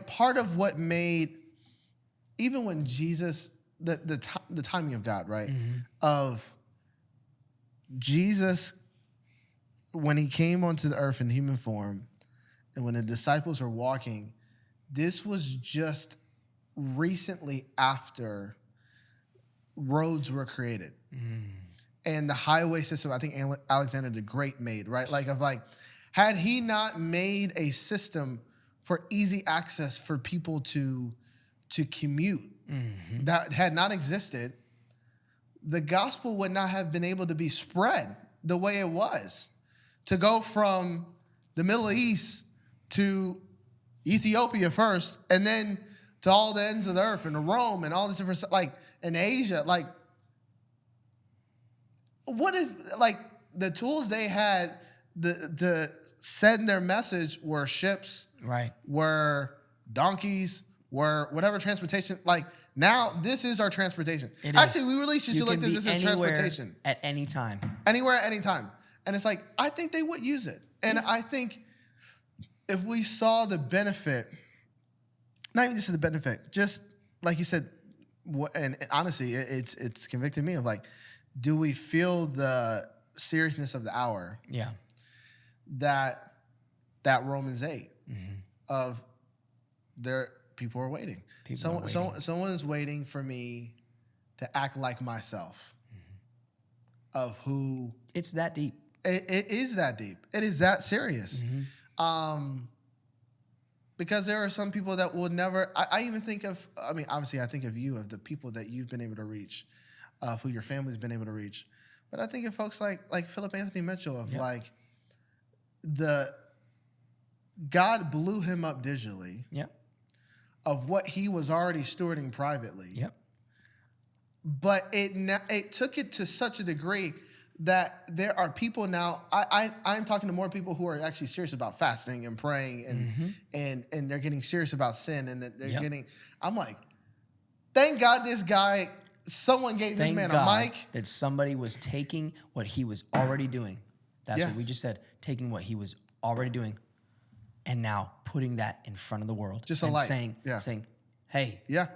B: part of what made, even when Jesus, the timing of God, right?
A: Mm-hmm.
B: Of Jesus, when he came onto the earth in human form, and when the disciples were walking, this was just recently after roads were created. And the highway system, I think Alexander the Great made, right? Had he not made a system for easy access for people to commute that had not existed, the gospel would not have been able to be spread the way it was. To go from the Middle East to Ethiopia first, and then to all the ends of the earth, and to Rome, and all this different stuff, in Asia, what if, the tools they had to send their message were ships,
A: Right.
B: were donkeys, were whatever transportation, now this is our transportation.
A: It
B: Actually,
A: is.
B: we really should
A: You
B: look
A: can
B: at
A: be
B: this as
A: anywhere
B: transportation.
A: at any time.
B: Anywhere, at any time. And it's I think they would use it. And I think if we saw the benefit, not even just the benefit, just like you said, and honestly, it's convicted me of do we feel the seriousness of the hour
A: Yeah.
B: that Romans 8 of people are waiting. Someone's waiting for me to act like myself of who.
A: It's that deep.
B: It is that deep. It is that serious. Because there are some people that will never, I even think of, obviously I think of you, of the people that you've been able to reach, of who your family's been able to reach. But I think of folks like Philip Anthony Mitchell, of God blew him up digitally.
A: Yep.
B: Of what he was already stewarding privately.
A: Yep.
B: But it took it to such a degree that there are people now, I'm talking to more people who are actually serious about fasting and praying and they're getting serious about sin, and that they're getting, I'm like, thank God this guy, someone gave this man a mic.
A: That somebody was taking what he was already doing. That's what we just said. Taking what he was already doing and now putting that in front of the world.
B: Just a
A: and
B: light.
A: saying, hey,
B: Yeah.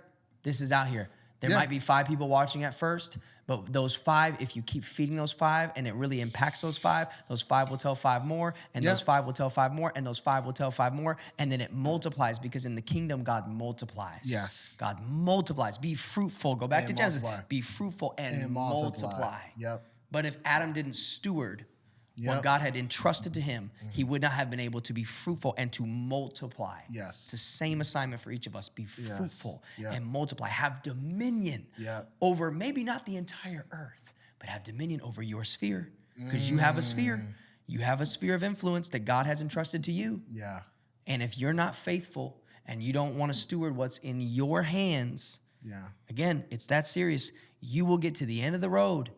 A: this is out here. There might be 5 people watching at first, But those 5, if you keep feeding those 5 and it really impacts those 5 will tell 5 more, and those 5 will tell 5 more, and those 5 will tell 5 more, and then it multiplies, because in the kingdom, God multiplies.
B: Yes.
A: God multiplies. Be fruitful. Go back
B: And
A: to Genesis.
B: multiply.
A: Be fruitful and multiply.
B: Yep.
A: But if Adam didn't steward
B: Yep.
A: what God had entrusted to him, he would not have been able to be fruitful and to multiply.
B: Yes.
A: It's the same assignment for each of us. Be fruitful
B: Yep.
A: and multiply. Have dominion over maybe not the entire earth, but have dominion over your sphere, because you have a sphere. You have a sphere of influence that God has entrusted to you.
B: Yeah.
A: And if you're not faithful and you don't want to steward what's in your hands, again, it's that serious. You will get to the end of the road,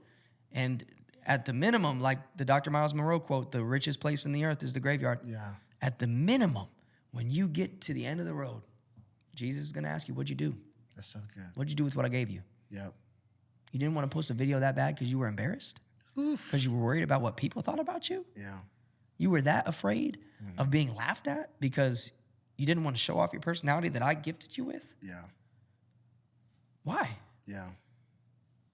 A: and at the minimum, like the Dr. Miles Monroe quote, the richest place in the earth is the graveyard.
B: Yeah.
A: At the minimum, when you get to the end of the road, Jesus is going to ask you, what'd you do?
B: That's so good.
A: What'd you do with what I gave you?
B: Yep.
A: You didn't want to post a video that bad because you were embarrassed? Because you were worried about what people thought about you?
B: Yeah.
A: You were that afraid of being laughed at because you didn't want to show off your personality that I gifted you with?
B: Yeah.
A: Why?
B: Yeah.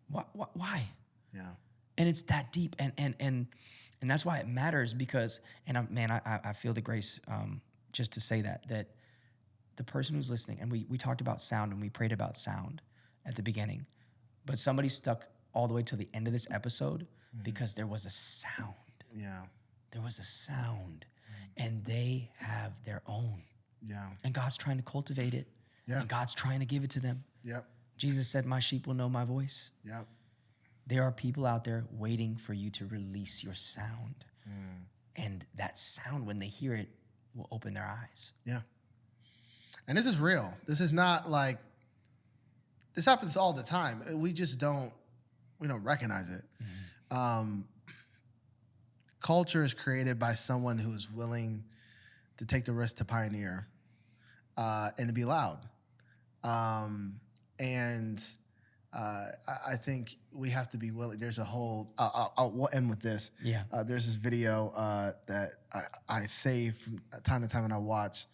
A: Why?
B: Yeah.
A: And it's that deep, and that's why it matters, because, and I feel the grace just to say that the person who's listening, and we talked about sound and we prayed about sound at the beginning, but somebody stuck all the way till the end of this episode because there was a sound.
B: Yeah.
A: There was a sound, and they have their own.
B: Yeah.
A: And God's trying to cultivate it.
B: Yeah.
A: And God's trying to give it to them.
B: Yep.
A: Jesus said, my sheep will know my voice.
B: Yep.
A: There are people out there waiting for you to release your sound. And that sound, when they hear it, will open their eyes.
B: Yeah. And this is real. This is not like, this happens all the time. We just don't recognize it. Culture is created by someone who is willing to take the risk to pioneer and to be loud. I think we have to be willing. There's a whole, we'll end with this.
A: Yeah.
B: There's this video that I save from time to time and I watch.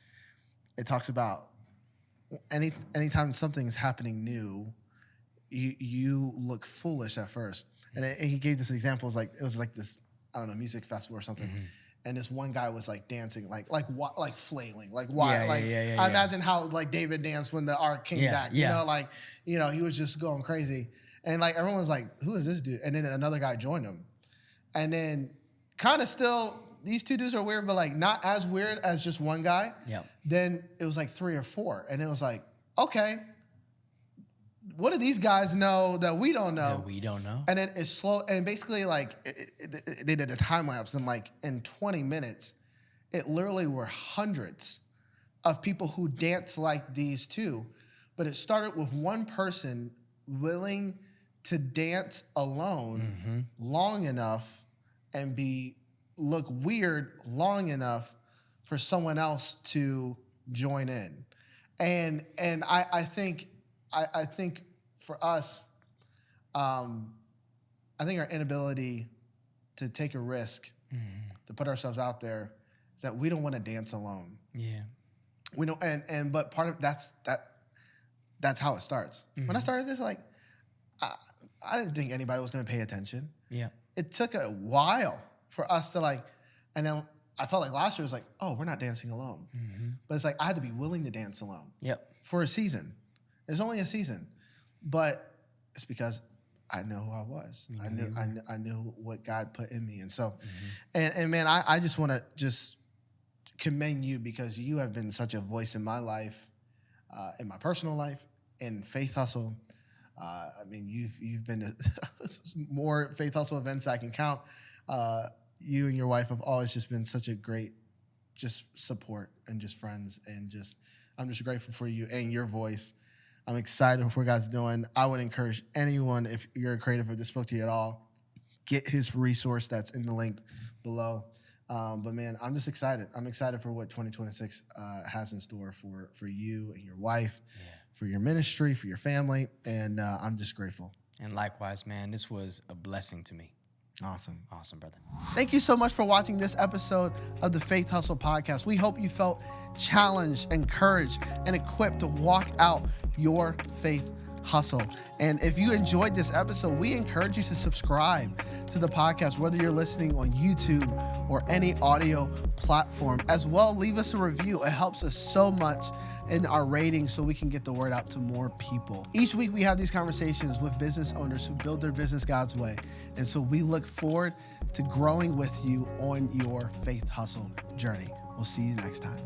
B: It talks about anytime something's happening new, you look foolish at first. And he gave this example. It was like this, I don't know, music festival or something. And this one guy was like dancing, like flailing, like why? I imagine how like David danced when the ark came back.
A: Yeah.
B: He was just going crazy, and like everyone was like, "Who is this dude?" And then another guy joined him, and then kind of still these two dudes are weird, but like not as weird as just one guy.
A: Yeah.
B: Then it was like 3 or 4, and it was like, okay, what do these guys know that we don't know?
A: That we don't know.
B: And then it's slow, and basically like they did a time lapse, and like in 20 minutes, it literally were hundreds of people who dance like these two, but it started with one person willing to dance alone long enough and look weird long enough for someone else to join in, and I think for us, I think our inability to take a risk, to put ourselves out there, is that we don't want to dance alone.
A: Yeah.
B: We don't, but part of that's how it starts. When I started this, like, I didn't think anybody was going to pay attention.
A: Yeah.
B: It took a while for us to like, and then I felt like last year was like, oh, we're not dancing alone. But it's like I had to be willing to dance alone.
A: Yep.
B: For a season. It's only a season, but it's because I know who I was. I knew what God put in me, and so, and man, I just want to just commend you, because you have been such a voice in my life, in my personal life, in Faith Hustle. I mean, you've been to more Faith Hustle events I can count. You and your wife have always just been such a great, just support and just friends, and just I'm just grateful for you and your voice. I'm excited for what God's doing. I would encourage anyone, if you're a creative, if this spoke to you at all, get his resource that's in the link below. But man, I'm just excited. I'm excited for what 2026 has in store for you and your wife, for your ministry, for your family, and I'm just grateful.
A: And likewise, man, this was a blessing to me.
B: Awesome.
A: Awesome, brother.
B: Thank you so much for watching this episode of the Faith Hustle podcast. We hope you felt challenged, encouraged, and equipped to walk out your faith Hustle. And if you enjoyed this episode, we encourage you to subscribe to the podcast, whether you're listening on YouTube or any audio platform. As well, leave us a review. It helps us so much in our ratings so we can get the word out to more people. Each week we have these conversations with business owners who build their business God's way. And so we look forward to growing with you on your faith hustle journey. We'll see you next time.